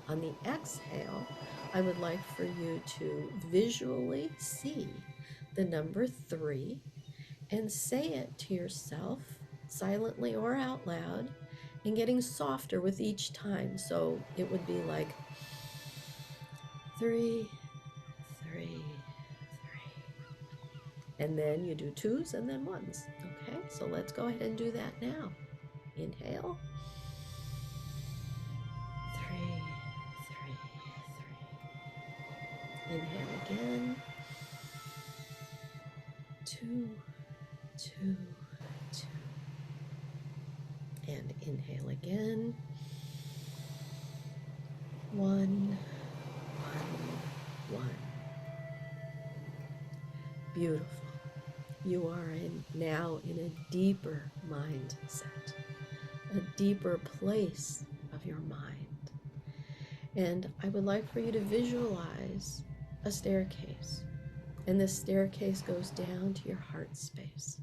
On the exhale, I would like for you to visually see the number 3 and say it to yourself silently or out loud, and getting softer with each time. So it would be like 3, 3, 3. And then you do 2s and then 1s. Okay, so let's go ahead and do that now. Inhale. 3, 3, 3. Inhale again. 2, 2, 2. And inhale again. 1, 1, 1. Beautiful. You are now in a deeper mindset, a deeper place of your mind. And I would like for you to visualize a staircase. And this staircase goes down to your heart space.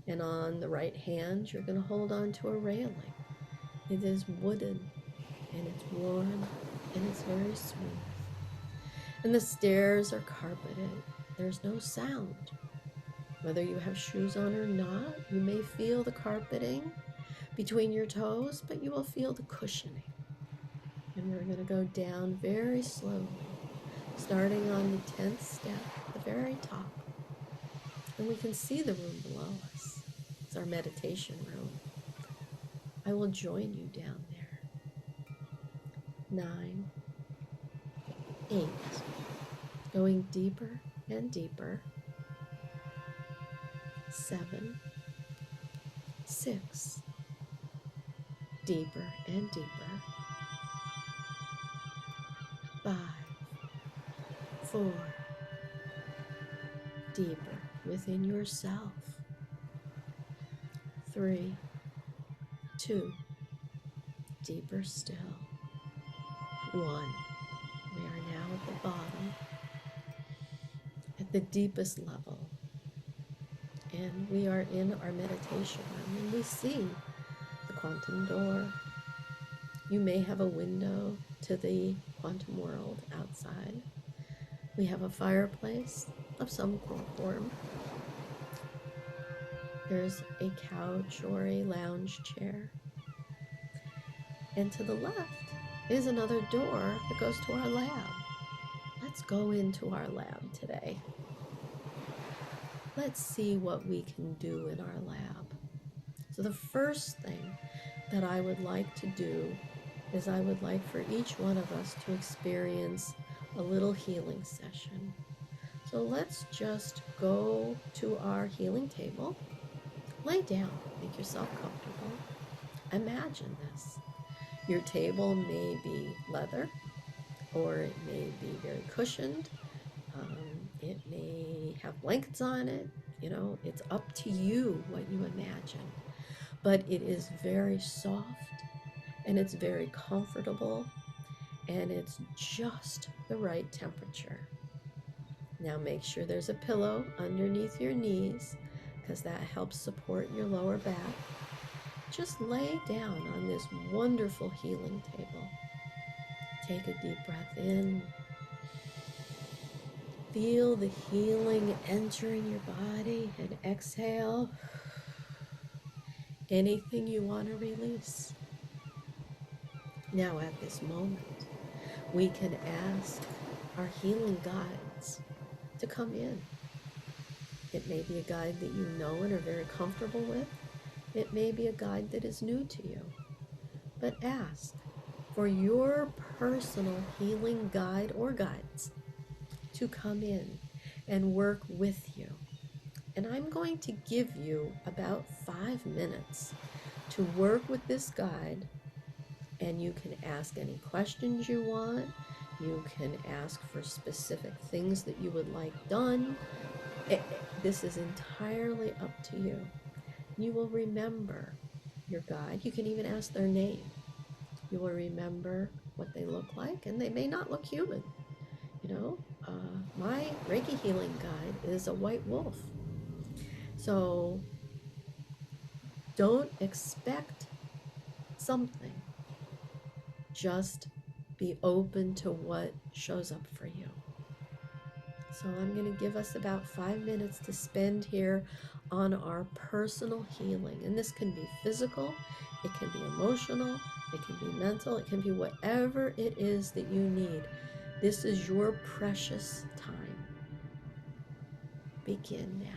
And on the right hand, you're going to hold on to a railing. It is wooden, and it's warm, and it's very smooth. And the stairs are carpeted. There's no sound. Whether you have shoes on or not, you may feel the carpeting between your toes, but you will feel the cushioning. And we're going to go down very slowly, starting on the 10th step at the very top. And we can see the room below us. It's our meditation room. I will join you down there. 9, 8, going deeper and deeper. 7, 6, deeper and deeper. 5, 4, deeper within yourself. 3, 2, deeper still. 1, we are now at the bottom, at the deepest level. And we are in our meditation room, and we see the quantum door. You may have a window to the quantum world outside. We have a fireplace of some form. There's a couch or a lounge chair. And to the left is another door that goes to our lab. let's go into our lab today. Let's see what we can do in our lab. So the first thing that I would like to do is I would like for each one of us to experience a little healing session. So let's just go to our healing table. Lay down, make yourself comfortable. Imagine this. Your table may be leather, or it may be very cushioned. It may have blankets on it. You know, it's up to you what you imagine. But it is very soft and it's very comfortable and it's just the right temperature. Now make sure there's a pillow underneath your knees because that helps support your lower back. Just lay down on this wonderful healing table. Take a deep breath in. Feel the healing entering your body and exhale anything you want to release. Now at this moment, we can ask our healing guides to come in. It may be a guide that you know and are very comfortable with. It may be a guide that is new to you. But ask for your personal healing guide or guides to come in and work with you. And I'm going to give you about 5 minutes to work with this guide, and you can ask any questions you want. You can ask for specific things that you would like done. This is entirely up to you. You will remember your guide. You can even ask their name. You will remember what they look like, and they may not look human. You know, my Reiki healing guide is a white wolf. So don't expect something. Just be open to what shows up for you. So I'm going to give us about 5 minutes to spend here on our personal healing. And this can be physical, it can be emotional, it can be mental, it can be whatever it is that you need. This is your precious time. Begin now.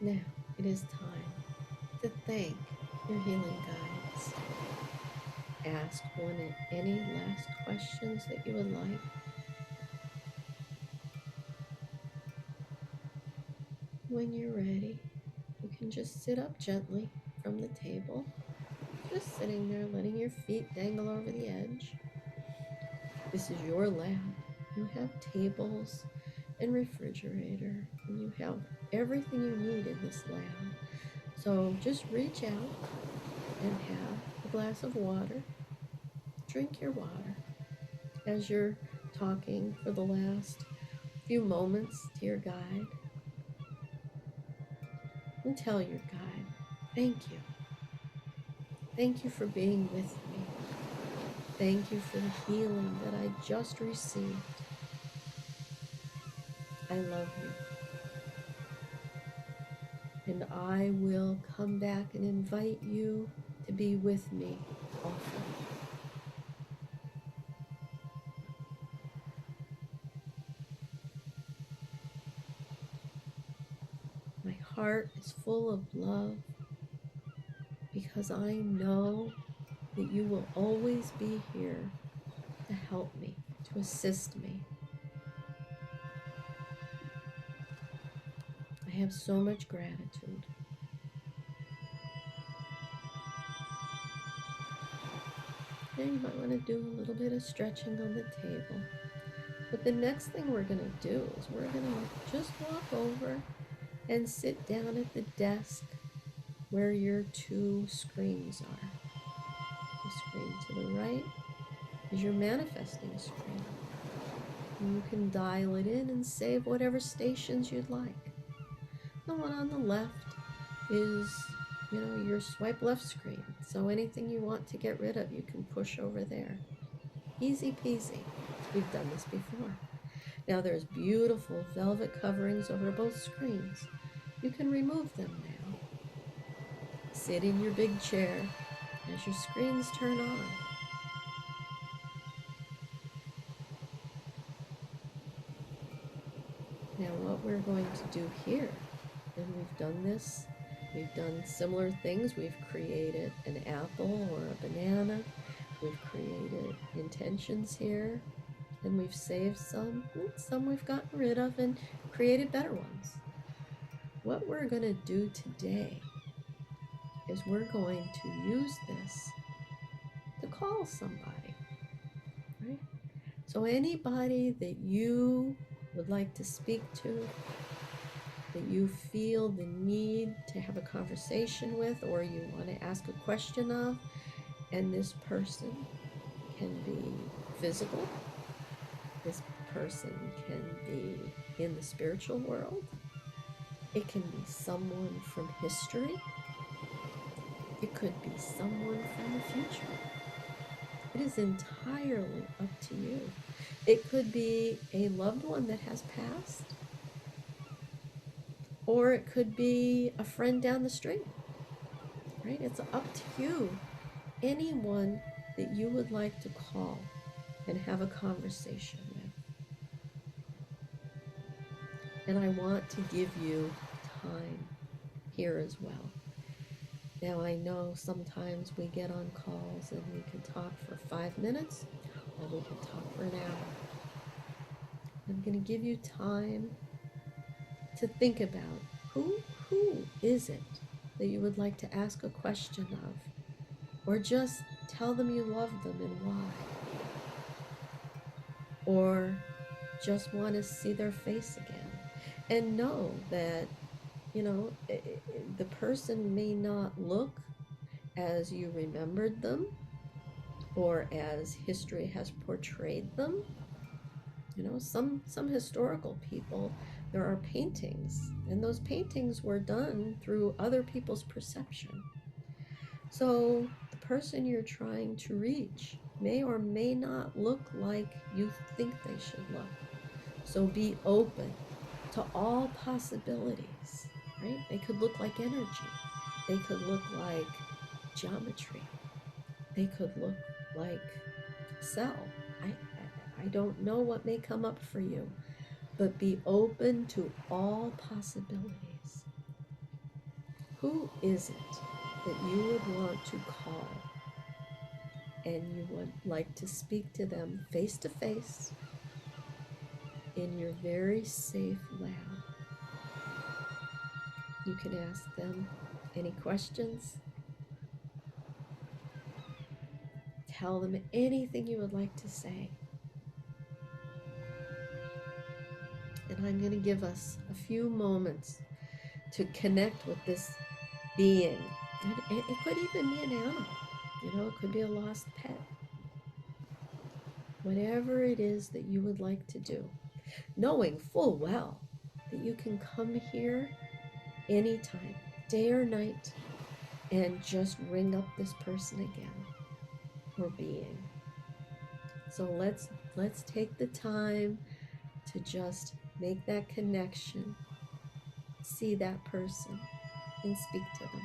Now it is time to thank your healing guides. Ask one any last questions that you would like. When you're ready, you can just sit up gently from the table, just sitting there, letting your feet dangle over the edge. This is your lab. You have tables and refrigerator, and you have everything you need in this lab. So just reach out and have a glass of water. Drink your water as you're talking for the last few moments to your guide. And tell your guide, thank you. Thank you for being with me. Thank you for the healing that I just received. I love you. And I will come back and invite you to be with me often. My heart is full of love because I know that you will always be here to help me, to assist me. I have so much gratitude. And you might want to do a little bit of stretching on the table. But the next thing we're going to do is we're going to just walk over and sit down at the desk where your two screens are. The screen to the right is your manifesting screen. And you can dial it in and save whatever stations you'd like. The one on the left is, your swipe left screen. So anything you want to get rid of, you can push over there. Easy peasy. We've done this before. Now there's beautiful velvet coverings over both screens. You can remove them now. Sit in your big chair as your screens turn on. Now what we're going to do here, and we've done this, we've done similar things. We've created an apple or a banana. We've created intentions here, and we've saved some. Some we've gotten rid of and created better ones. What we're going to do today is we're going to use this to call somebody, right? So anybody that you would like to speak to, that you feel the need to have a conversation with, or you want to ask a question of, and this person can be physical, this person can be in the spiritual world, it can be someone from history, it could be someone from the future. It is entirely up to you. It could be a loved one that has passed, or it could be a friend down the street, right? It's up to you. Anyone that you would like to call and have a conversation with. And I want to give you time here as well. Now I know sometimes we get on calls and we can talk for 5 minutes, or we can talk for an hour. I'm going to give you time to think about who is it that you would like to ask a question of, or just tell them you love them and why, or just want to see their face again. And know that, the person may not look as you remembered them or as history has portrayed them. Some historical people, there are paintings, and those paintings were done through other people's perception. So the person you're trying to reach may or may not look like you think they should look. So be open to all possibilities, right? They could look like energy. They could look like geometry. They could look like cell. I don't know what may come up for you, but be open to all possibilities. Who is it that you would want to call and you would like to speak to them face to face in your very safe lab? You can ask them any questions, tell them anything you would like to say. And I'm going to give us a few moments to connect with this being. It could even be an animal, it could be a lost pet. Whatever it is that you would like to do, knowing full well that you can come here anytime, day or night, and just ring up this person again or being. So let's take the time to just make that connection, see that person, and speak to them.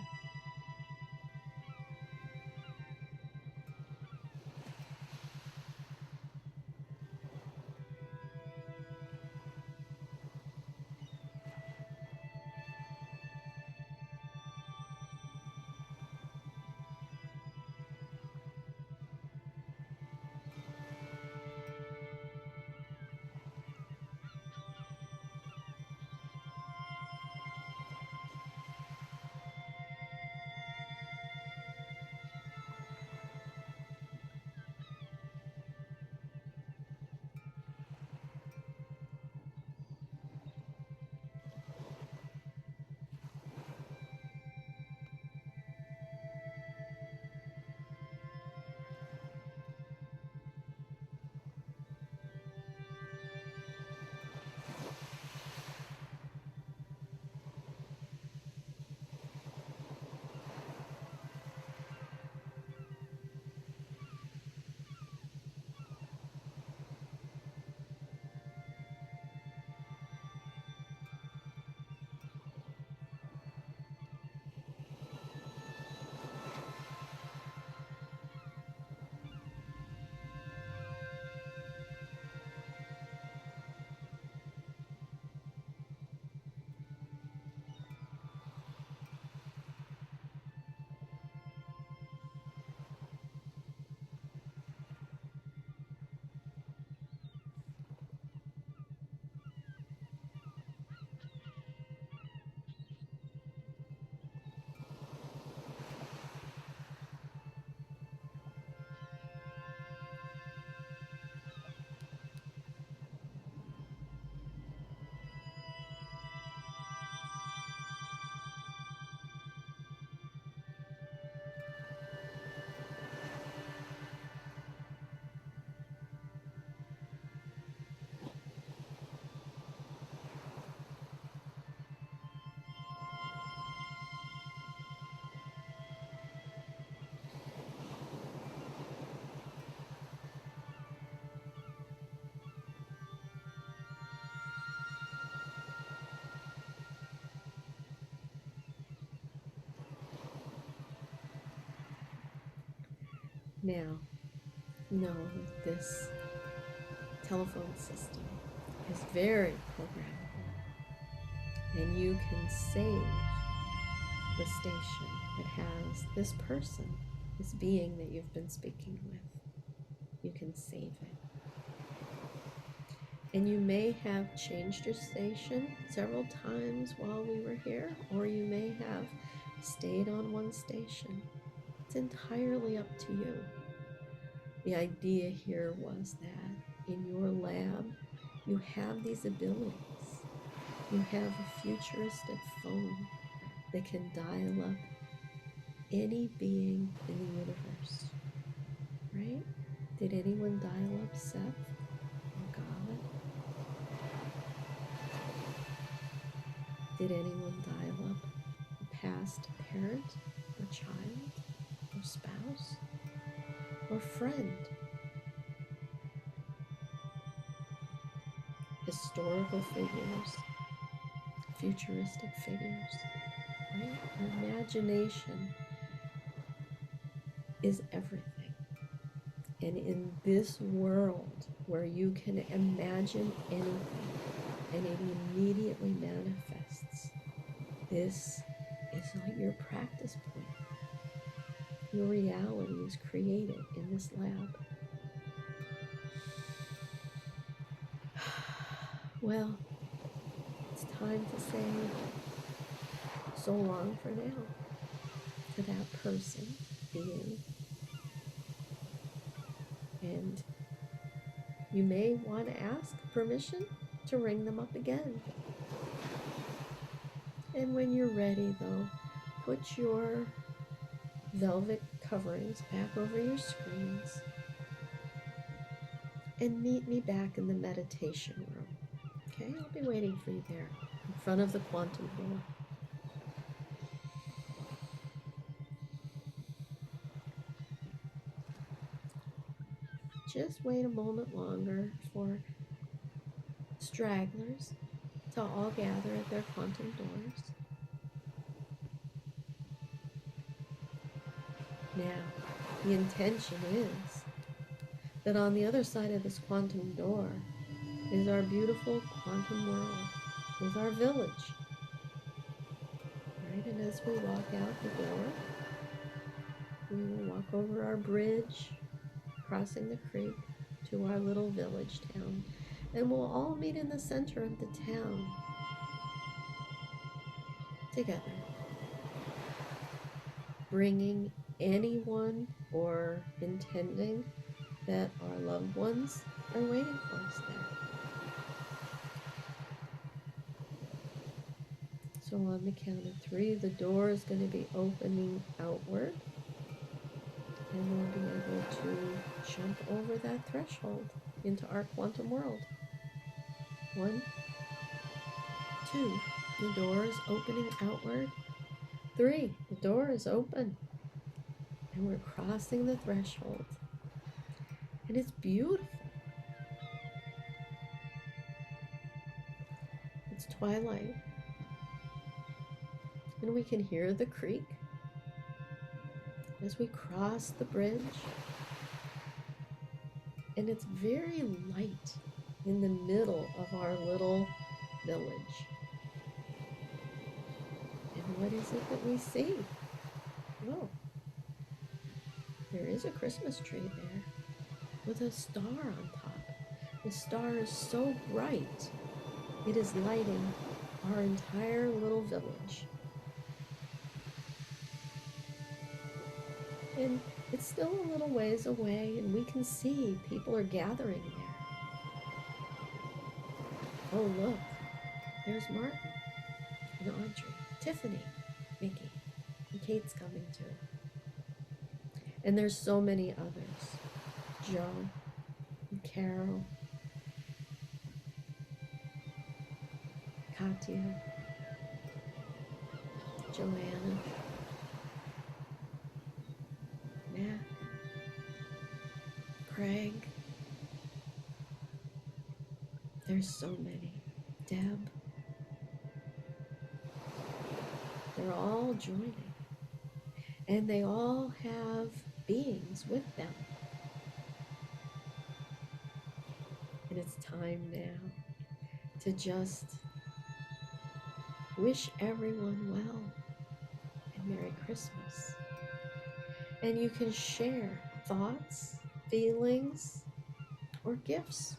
Now, know that this telephone system is very programmable, and you can save the station that has this person, this being that you've been speaking with. You can save it. And you may have changed your station several times while we were here, or you may have stayed on one station. It's entirely up to you. The idea here was that in your lab, you have these abilities. You have a futuristic phone that can dial up any being in the universe, right? Did anyone dial up Seth or God? Did anyone dial up a past parent or child or spouse or friend? Historical figures, futuristic figures, right? Your imagination is everything. And in this world where you can imagine anything and it immediately manifests, this is like your practice point. Your reality is created in this lab. Well, it's time to say so long for now to that person, being. And you may want to ask permission to ring them up again. And when you're ready, though, put your velvet coverings back over your screens and meet me back in the meditation room. Okay, I'll be waiting for you there in front of the quantum door. Just wait a moment longer for stragglers to all gather at their quantum doors. Now, the intention is that on the other side of this quantum door is our beautiful quantum world with our village. Right, and as we walk out the door, we will walk over our bridge, crossing the creek to our little village town, and we'll all meet in the center of the town together, bringing anyone or intending that our loved ones are waiting for us there. So on the count of 3, the door is going to be opening outward, and we'll be able to jump over that threshold into our quantum world. 1, 2, the door is opening outward. 3, the door is open, and we're crossing the threshold, and it's beautiful. It's twilight, and we can hear the creek as we cross the bridge, and it's very light in the middle of our little village. And what is it that we see? Well, there is a Christmas tree there with a star on top. The star is so bright, it is lighting our entire little village. And it's still a little ways away, and we can see people are gathering there. Oh, look, there's Martin and Audrey, Tiffany, Mickey, and Kate's coming too. And there's so many others. Joe and Carol, Katya, Joanna, Matt, Craig. There's so many. Deb. They're all joining. And they all have beings with them. And it's time now to just wish everyone well and Merry Christmas. And you can share thoughts, feelings, or gifts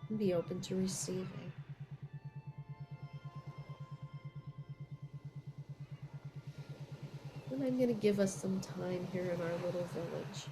and be open to receiving. And I'm going to give us some time here in our little village.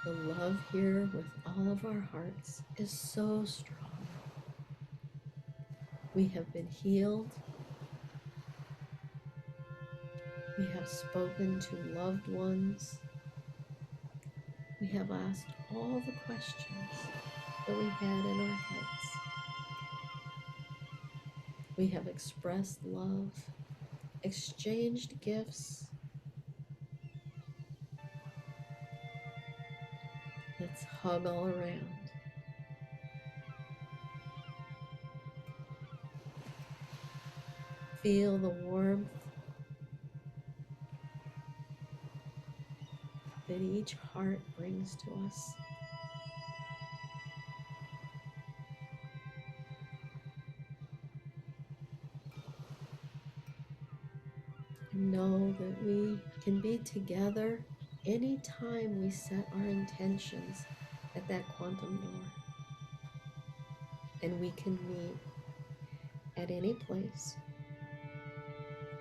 The love here with all of our hearts is so strong. We have been healed We have spoken to loved ones. We have asked all the questions that we had in our heads. We have expressed love, exchanged gifts. Let's hug all around. Feel the warmth that each heart brings to us. And know that we can be together anytime we set our intentions at that quantum door. And we can meet at any place,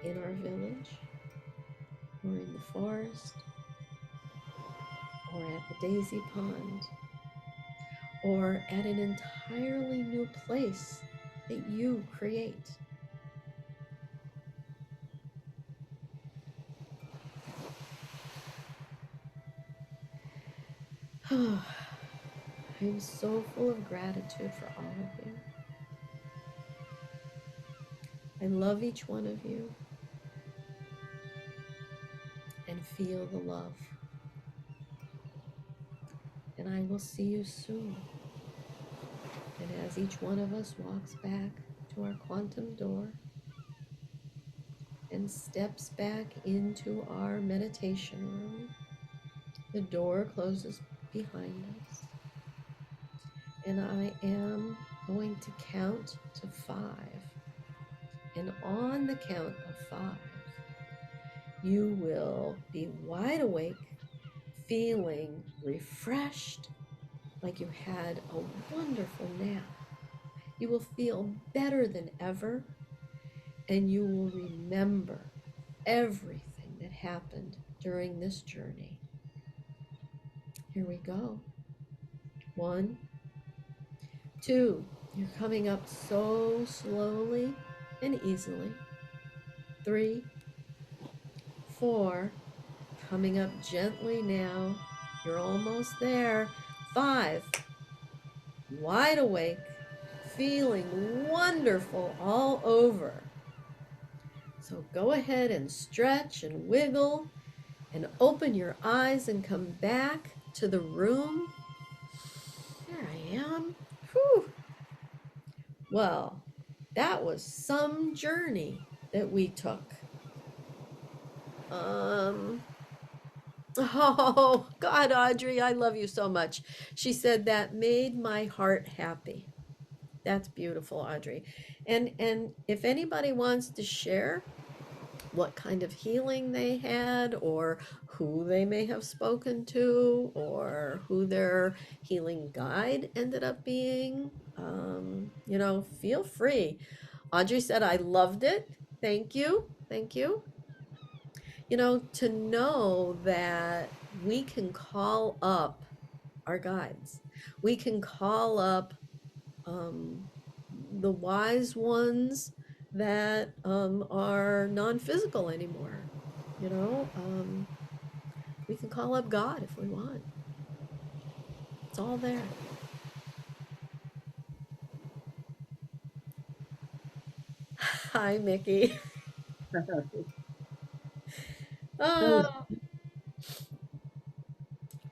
in our village, or in the forest, or at the daisy pond, or at an entirely new place that you create. I'm so full of gratitude for all of you. I love each one of you and feel the love. And I will see you soon. And as each one of us walks back to our quantum door and steps back into our meditation room, the door closes behind us. And I am going to count to 5. And on the count of 5, you will be wide awake, feeling refreshed, like you had a wonderful nap. You will feel better than ever, and you will remember everything that happened during this journey. Here we go. 1, 2, you're coming up so slowly and easily. 3, 4, coming up gently now. You're almost there. 5, wide awake, feeling wonderful all over. So go ahead and stretch and wiggle and open your eyes and come back to the room. There I am. Whew. Well, that was some journey that we took. Oh, God, Audrey, I love you so much. She said that made my heart happy. That's beautiful, Audrey. And if anybody wants to share what kind of healing they had, or who they may have spoken to, or who their healing guide ended up being, feel free. Audrey said, I loved it. Thank you. Thank you. To know that we can call up our guides, we can call up um, the wise ones that are non-physical anymore. We can call up God if we want. It's all there. Hi, Mickey. That was Oh,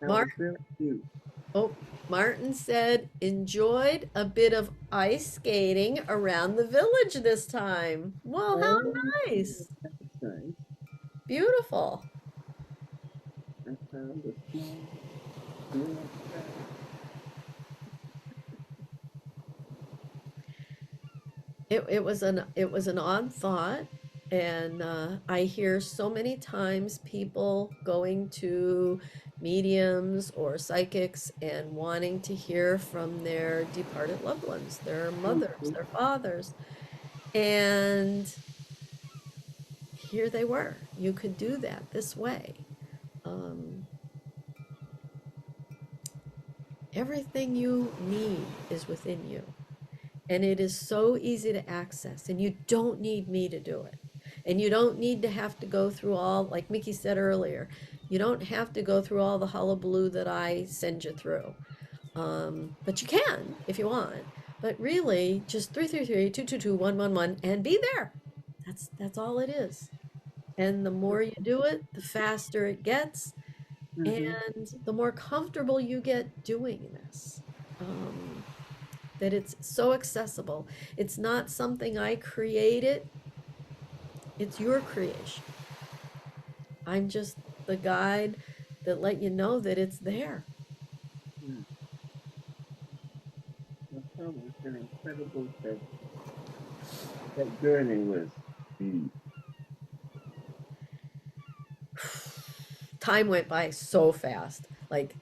that Mark. was very cute. Oh, Martin said enjoyed a bit of ice skating around the village this time. Well, how Oh, nice. that's nice. Beautiful. I found a small girl track. It was an odd thought, and I hear so many times people going to mediums or psychics and wanting to hear from their departed loved ones, their mothers, Mhm. their fathers, and here they were. You could do that this way. Um, Everything you need is within you. And it is so easy to access, and you don't need me to do it. And you don't need to have to go through all, like Mickey said earlier, you don't have to go through all the hullabaloo that I send you through. But you can if you want. But really, just 333-222-111 and be there. That's all it is. And the more you do it, the faster it gets, Mm-hmm. and the more comfortable you get doing this. Um, that it's so accessible. It's not something I created, it's your creation. I'm just the guide that let you know that it's there. Mm. Well, that was an incredible thing. That journey was deep. Time went by so fast. Like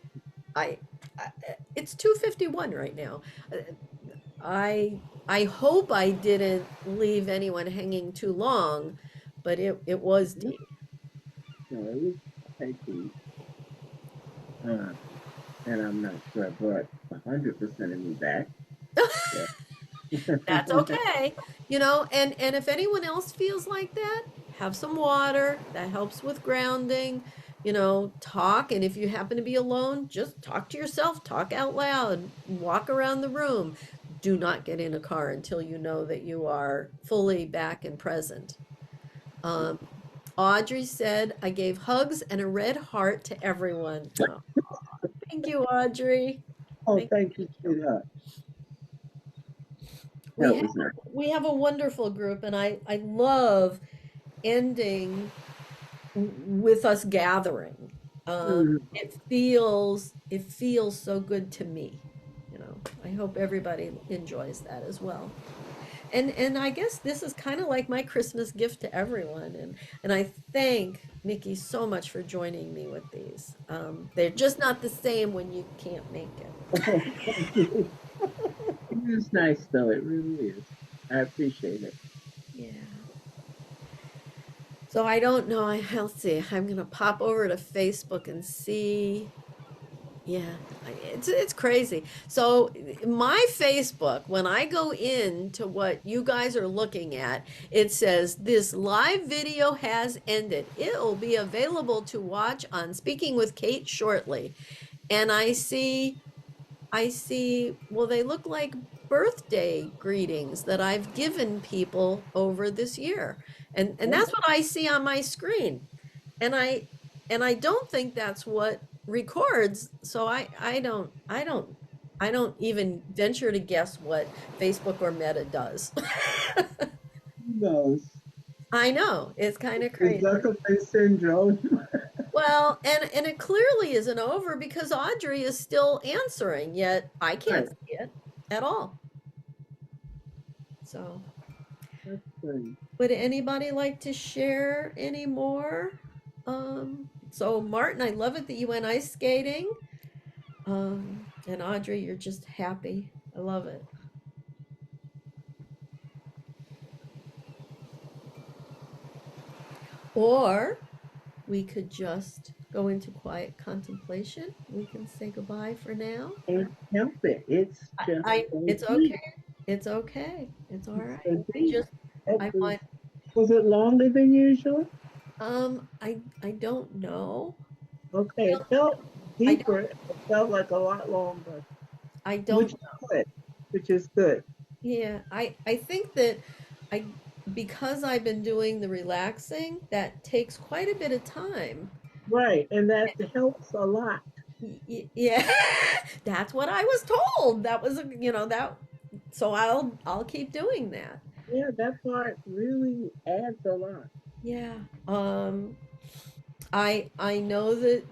I, I it's 2:51 right now. Uh, I I hope I didn't leave anyone hanging too long, but it was No, deep. it was quite deep. Uh, and I'm not sure I brought 100% of me back. But That's okay. And if anyone else feels like that, have some water. That helps with grounding. Talk, and if you happen to be alone, just talk to yourself, talk out loud, walk around the room. Do not get in a car until you know that you are fully back and present. Um, Audrey said, I gave hugs and a red heart to everyone. Oh, thank you, Audrey. oh, Thank thank you, you. sweetheart. We That have was nice. we have a wonderful group, and I love ending with us gathering. Mm. It feels so good to me. I hope everybody enjoys that as well. And I guess this is kind of like my Christmas gift to everyone. And I thank Mickey so much for joining me with these. They're just not the same when you can't make it. Oh, thank you. It is nice, though. It really is. I appreciate it. Yeah. So I don't know. I'll see. I'm gonna pop over to Facebook and see. Yeah, it's crazy. So my Facebook, when I go into what you guys are looking at, it says this live video has ended. It'll be available to watch on Speaking with Kate shortly. And I see, well, they look like birthday greetings that I've given people over this year. And Oh, that's what I see on my screen. And I don't think that's what records, so I don't even venture to guess what Facebook or Meta does. who knows? I know, it's kind of The crazy. Zuckerberg syndrome. Well, and it clearly isn't over because Audrey is still answering, yet I can't Right. see it at all. So, That's funny. would anybody like to share any more? So Martin, I love it that you went ice skating. And Audrey, you're just happy. I love it. Or we could just go into quiet contemplation. We can say goodbye for now. Can't help it. It's just so It's okay. deep. It's okay. It's all It's right. so I deep. just, It I want, was it longer than usual? I don't know. Okay, it felt I don't, deeper. It felt like a lot longer, I which don't, is good. Which is good. yeah, I think that I, because I've been doing the relaxing, that takes quite a bit of time. Right, and that helps a lot. Yeah, that's what I was told. That was, that. So I'll keep doing that. Yeah, that part really adds a lot. Yeah. Um, I know that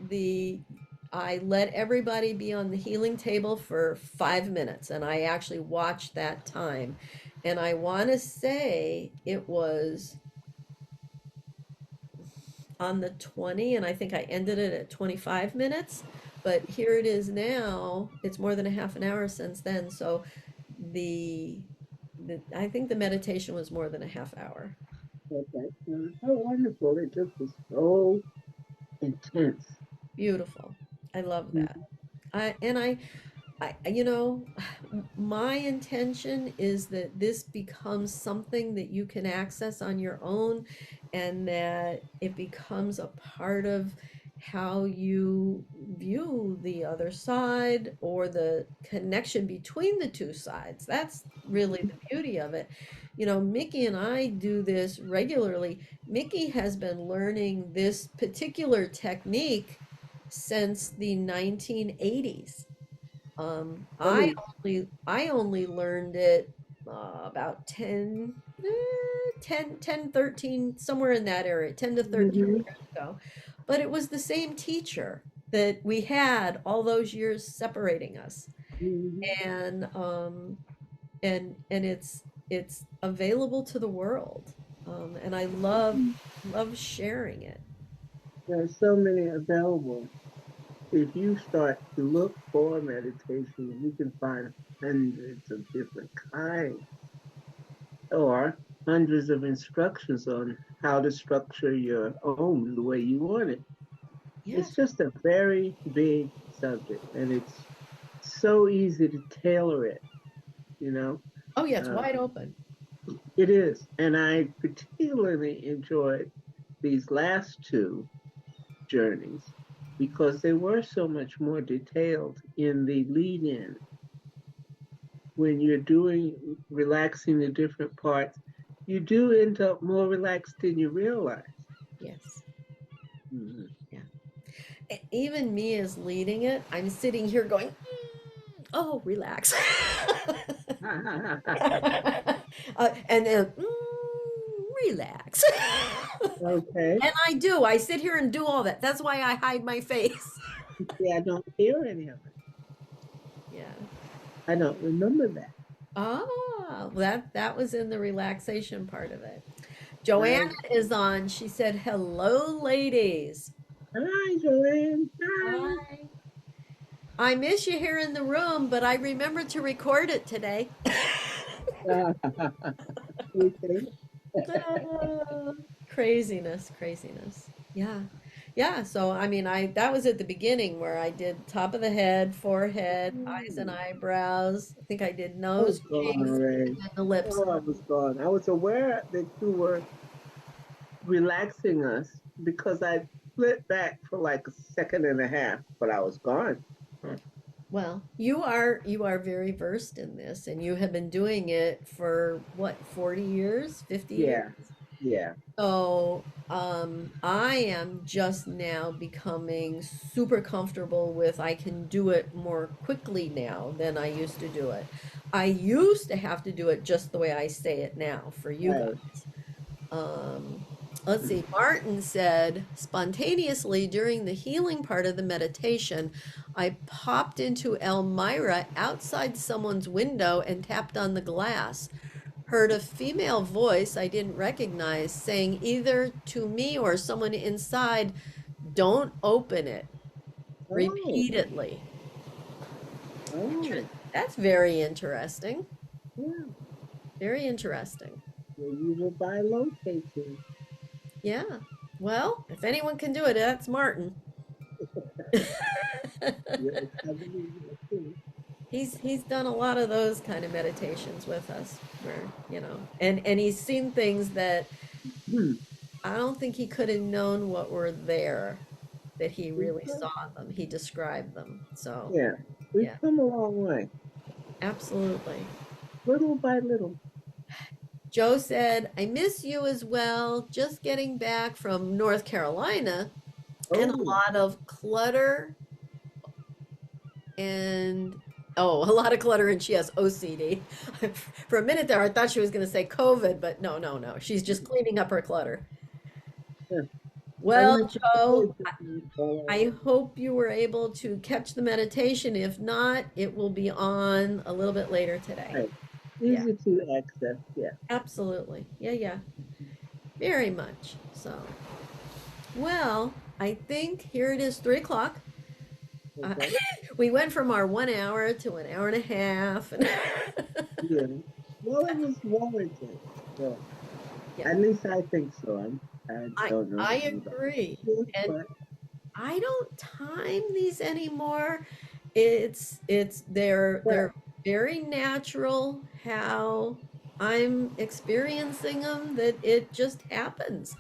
I let everybody be on the healing table for 5 minutes, and I actually watched that time, and I want to say it was on the 20, and I think I ended it at 25 minutes. But here it is now. It's more than a half an hour since then. So the, I think the meditation was more than a half hour. Okay, so wonderful. It just was so intense. Beautiful. I love that. Mhm. I and I you know, my intention is that this becomes something that you can access on your own and that it becomes a part of how you view the other side or the connection between the two sides. That's really the beauty of it. You know, Mickey and I do this regularly. Mickey has been learning this particular technique since the 1980s. Um, I Funny. I only learned it about 10, 13, somewhere in that area, 10 to 13 Hmm. years ago. But it was the same teacher that we had all those years separating us. Hmm. And it's available to the world. And I love sharing it. There's so many available. If you start to look for meditation, you can find hundreds of different kinds or hundreds of instructions on how to structure your own the way you want it. It's Yes. just a very big subject and it's so easy to tailor it, you know. Oh yeah, it's Uh, wide open. it is. And I particularly enjoyed these last two journeys because they were so much more detailed in the lead in when you're doing relaxing the different parts, you do end up more relaxed than you realize. Yes. Mhm. Yeah. Even me as leading it, I'm sitting here going, oh, relax. And then, relax. Okay. And I do. I sit here and do all that. That's why I hide my face. See, I don't hear any of it. Yeah. I don't remember that. Ah, that was in the relaxation part of it. Joanna I, is on. She said, "Hello, ladies. hi, Joanne. Hi. Hi. I miss you here in the room, but I remembered to record it today." Okay. Ah, craziness, craziness. Yeah. Yeah, so I mean, I that was at the beginning where I did top of the head, forehead, eyes and eyebrows. I think I did I was nose, gone cheeks, already. and then the lips. Oh, I was gone. I was aware that you were relaxing us because I flipped back for like a second and a half, but I was gone. Well, you are very versed in this and you have been doing it for what, 40 years, 50 years? Yeah, yeah. So, I am just now becoming super comfortable with I can do it more quickly now than I used to do it. I used to have to do it just the way I say it now for you Right. guys. Um, let's see. Martin said, spontaneously during the healing part of the meditation, I popped into Elmira outside someone's window and tapped on the glass. Heard a female voice I didn't recognize saying either to me or someone inside, don't open it, Oh, repeatedly. oh, That's very interesting. yeah. Very interesting. Well, you were bilocated. Yeah. Well, if anyone can do it, that's Martin. Yes, I believe that too. He's done a lot of those kind of meditations with us where, you know, and he's seen things that Hmm. I don't think he could have known what were there, that he really Okay. saw them. He described them. So, Yeah, we've yeah, come a long way, absolutely. little by little. Joe said, I miss you as well. Just getting back from North Carolina and a Oh, lot of clutter and oh, a lot of clutter, and she has OCD. For a minute there, I thought she was going to say COVID, but no, no, no. She's just cleaning up her clutter. yeah. I Well, miss you Joe, too, Joanne. I hope you were able to catch the meditation. If not, it will be on a little bit later today. Right. Yeah, Easy to access. Yeah. absolutely. Yeah, yeah, very much. So, well, I think here it is 3 o'clock. Uh, Okay. we went from our 1 hour to an hour and a half. Yeah. Well, it was warranted. So Yeah, at least I think so. I don't know I anybody agree. else, And but I don't time these anymore. They're Well, very natural how I'm experiencing them, that it just happens.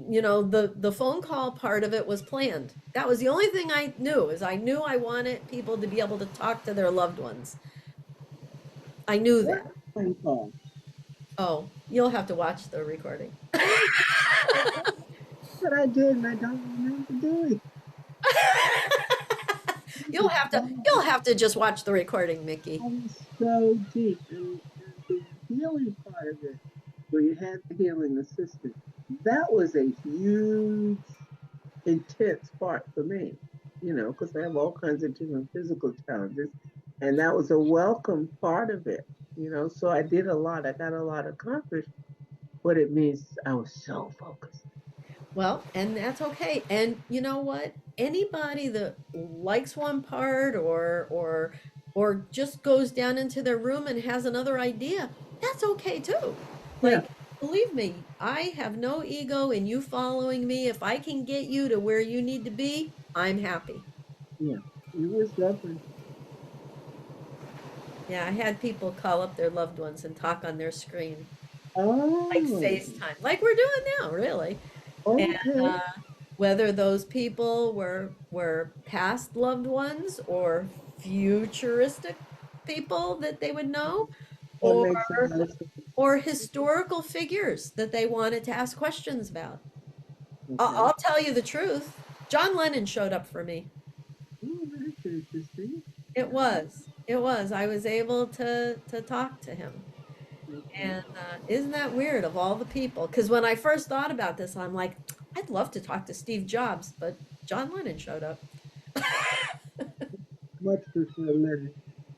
You know, the phone call part of it was planned. That was the only thing I knew, is I knew I wanted people to be able to talk to their loved ones. I knew what that. phone call? Oh, you'll have to watch the recording. What I did and I don't remember doing. It was You'll so, have to just watch the recording, Mickey. I was so deep. And the healing part of it, where you had the healing assistant, that was a huge, intense part for me, because I have all kinds of different physical challenges. And that was a welcome part of it, So I did a lot. I got a lot accomplished, but it means I was so focused. Well, and that's okay. And you know what? Anybody that likes one part, or just goes down into their room and has another idea, that's okay too. Yeah, Like, believe me, I have no ego in you following me. If I can get you to where you need to be, I'm happy. yeah. It was lovely. Yeah, I had people call up their loved ones and talk on their screen, like Oh, FaceTime, like we're doing now, really. And okay. uh, whether those people were past loved ones or futuristic people that they would know, That or makes a lot of sense. historical figures that they wanted to ask questions about. Okay. I'll tell you the truth. John Lennon showed up for me. Oh, that's interesting. It Yeah. was. It was. I was able to talk to him. Okay. And isn't that weird, of all the people? Because when I first thought about this, I'm like, I'd love to talk to Steve Jobs, but John Lennon showed up. Much prefer letter.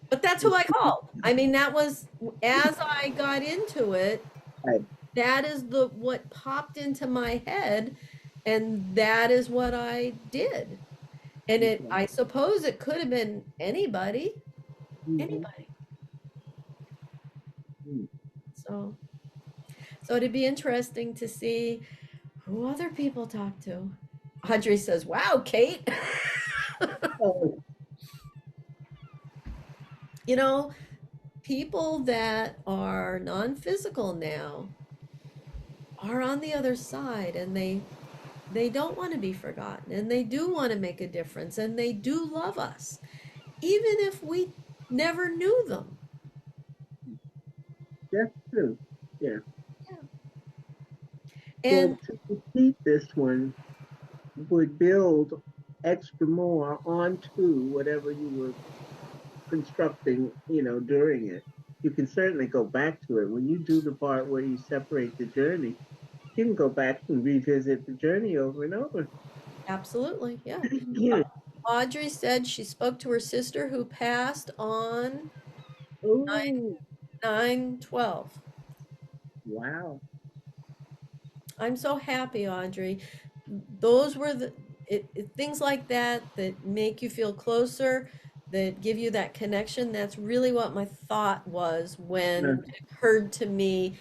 But that's who I called. I mean, that was, as I got into it, Right. that is the what popped into my head, and that is what I did. And Okay. I suppose it could have been anybody, Mm-hmm. anybody. Mm. So, so it'd be interesting to see who other people talk to. Audrey says, "Wow, Kate." Oh, You know, people that are non-physical now are on the other side, and they don't want to be forgotten, and they do want to make a difference, and they do love us even if we never knew them. that's true. Yeah. Yeah. Well, And to repeat this one would build extra more onto whatever you were constructing, during it. You can certainly go back to it. When you do the part where you separate the journey, you can go back and revisit the journey over and over. absolutely, yeah. Yeah. Audrey said she spoke to her sister who passed on Oh, 9/12. wow. I'm so happy, Audrey. Those were things like that that make you feel closer, that give you that connection. That's really what my thought was when Uh, it occurred to me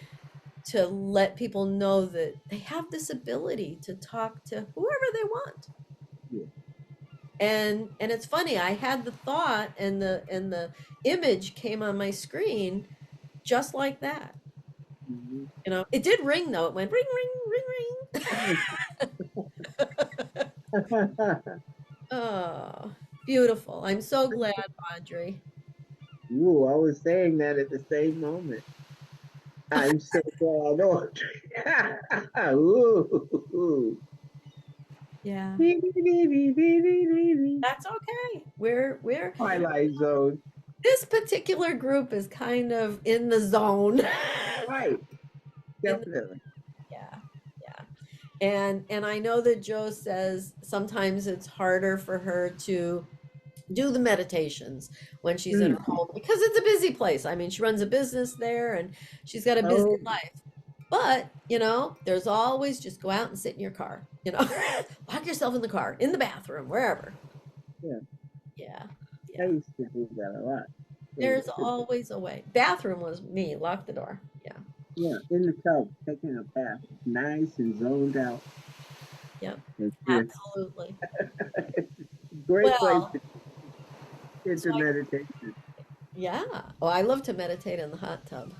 to let people know that they have this ability to talk to whoever they want. yeah. And it's funny, I had the thought, and the image came on my screen just like that. Mhm. You know, it did ring though. It went ring, ring, ring, ring. Oh, beautiful. I'm so glad, Audrey. Ooh, I was saying that at the same moment. I'm so glad. Ooh. Yeah, Bee, bee, bee, bee, bee, bee, bee, bee. that's okay. We're Twilight Zone. this particular group is kind of in the zone. Right. In the, Definitely. yeah, yeah. And I know that Joe says sometimes it's harder for her to do the meditations when she's in her Mm. home because it's a busy place. I mean, she runs a business there and she's got a busy Oh, life. But, you know, there's always just go out and sit in your car, you know, lock yourself in the car, in the bathroom, wherever. yeah. Yeah. I Yeah. used to do that a lot. So, There's always a way. Bathroom was me, lock the door. Yeah. yeah, in the tub, taking a bath, nice and zoned out. Yep. It's just Absolutely. great place Well, to. So into meditation. yeah. Oh, I love to meditate in the hot tub.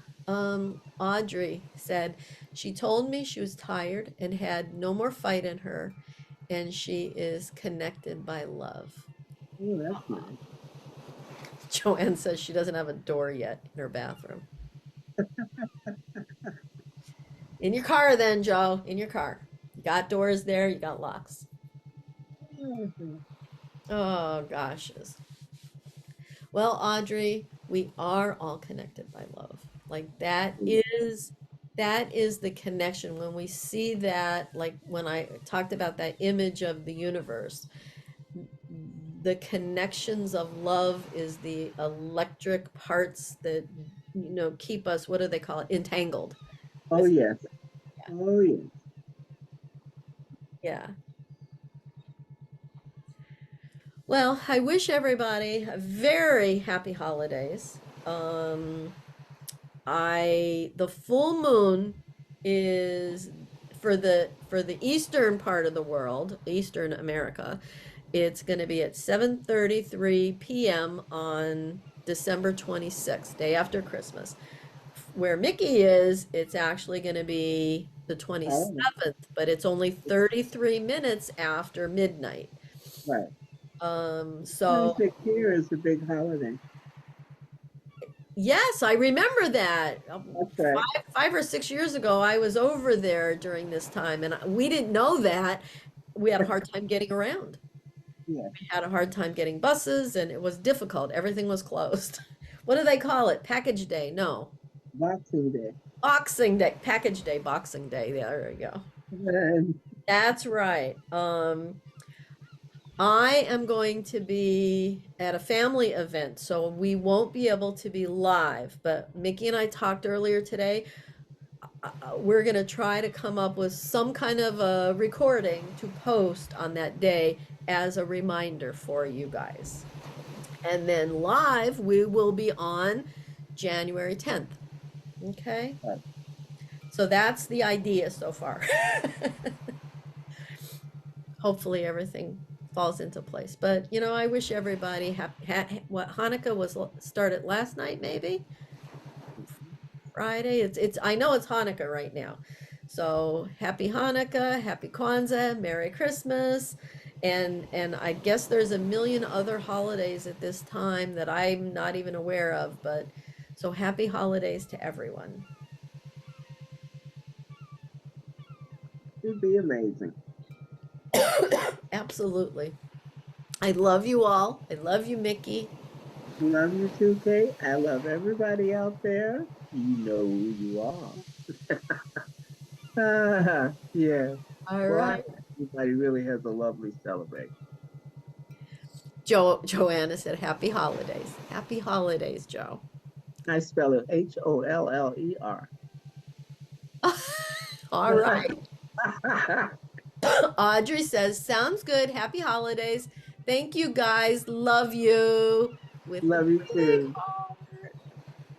Audrey said she told me she was tired and had no more fight in her, and she is connected by love. Oh, that's nice. Joanne says she doesn't have a door yet in her bathroom. In your car, then, Joe. In your car. You got doors there, you got locks. Mhm. Oh, gosh. Well, Audrey, we are all connected by love. Like that is the connection when we see that, like when I talked about that image of the universe, the connections of love is the electric parts that keep us, what do they call it, entangled Oh with. yes. Oh yes. Yeah. Well, I wish everybody a very happy holidays. Um, the full moon is for the eastern part of the world, Eastern America. It's going to be at 7:33 p.m. on December 26th, day after Christmas. Where Mickey is, it's actually going to be the Oh, 27th, but it's only 33 minutes after midnight. right. So 26 here is a big holiday. yes, I remember that. That's right. 5 or 6 years ago, I was over there during this time, and we didn't know that. We had a hard time getting around. Yeah. We had a hard time getting buses, and it was difficult. Everything was closed. What do they call it? Package day? No, Boxing Day. Boxing day. Package day, Boxing day. There we go. And That's right. I am going to be at a family event, so we won't be able to be live. But Mickey and I talked earlier today. We're going to try to come up with some kind of a recording to post on that day as a reminder for you guys. And then live, we will be on January 10th. Okay. right. So that's the idea so far. Hopefully everything falls into place. But, I wish everybody what Hanukkah was started last night, maybe? Friday. It's I know it's Hanukkah right now. So happy Hanukkah, happy Kwanzaa, Merry Christmas. And I guess there's a million other holidays at this time that I'm not even aware of, but so happy holidays to everyone. It'd be amazing. Absolutely. I love you all. I love you, Mickey. Love you too, Kate. I love everybody out there. You know who you are. Yeah. All Well, I right. hope everybody really has a lovely celebration. Joanna said happy holidays. Happy holidays, Joe. I spell it Holler. All right. Audrey says, sounds good. Happy holidays. Thank you guys. Love you. With a Love you big too. heart.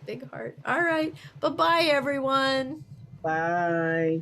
Big heart. All right. Bye bye, everyone. Bye.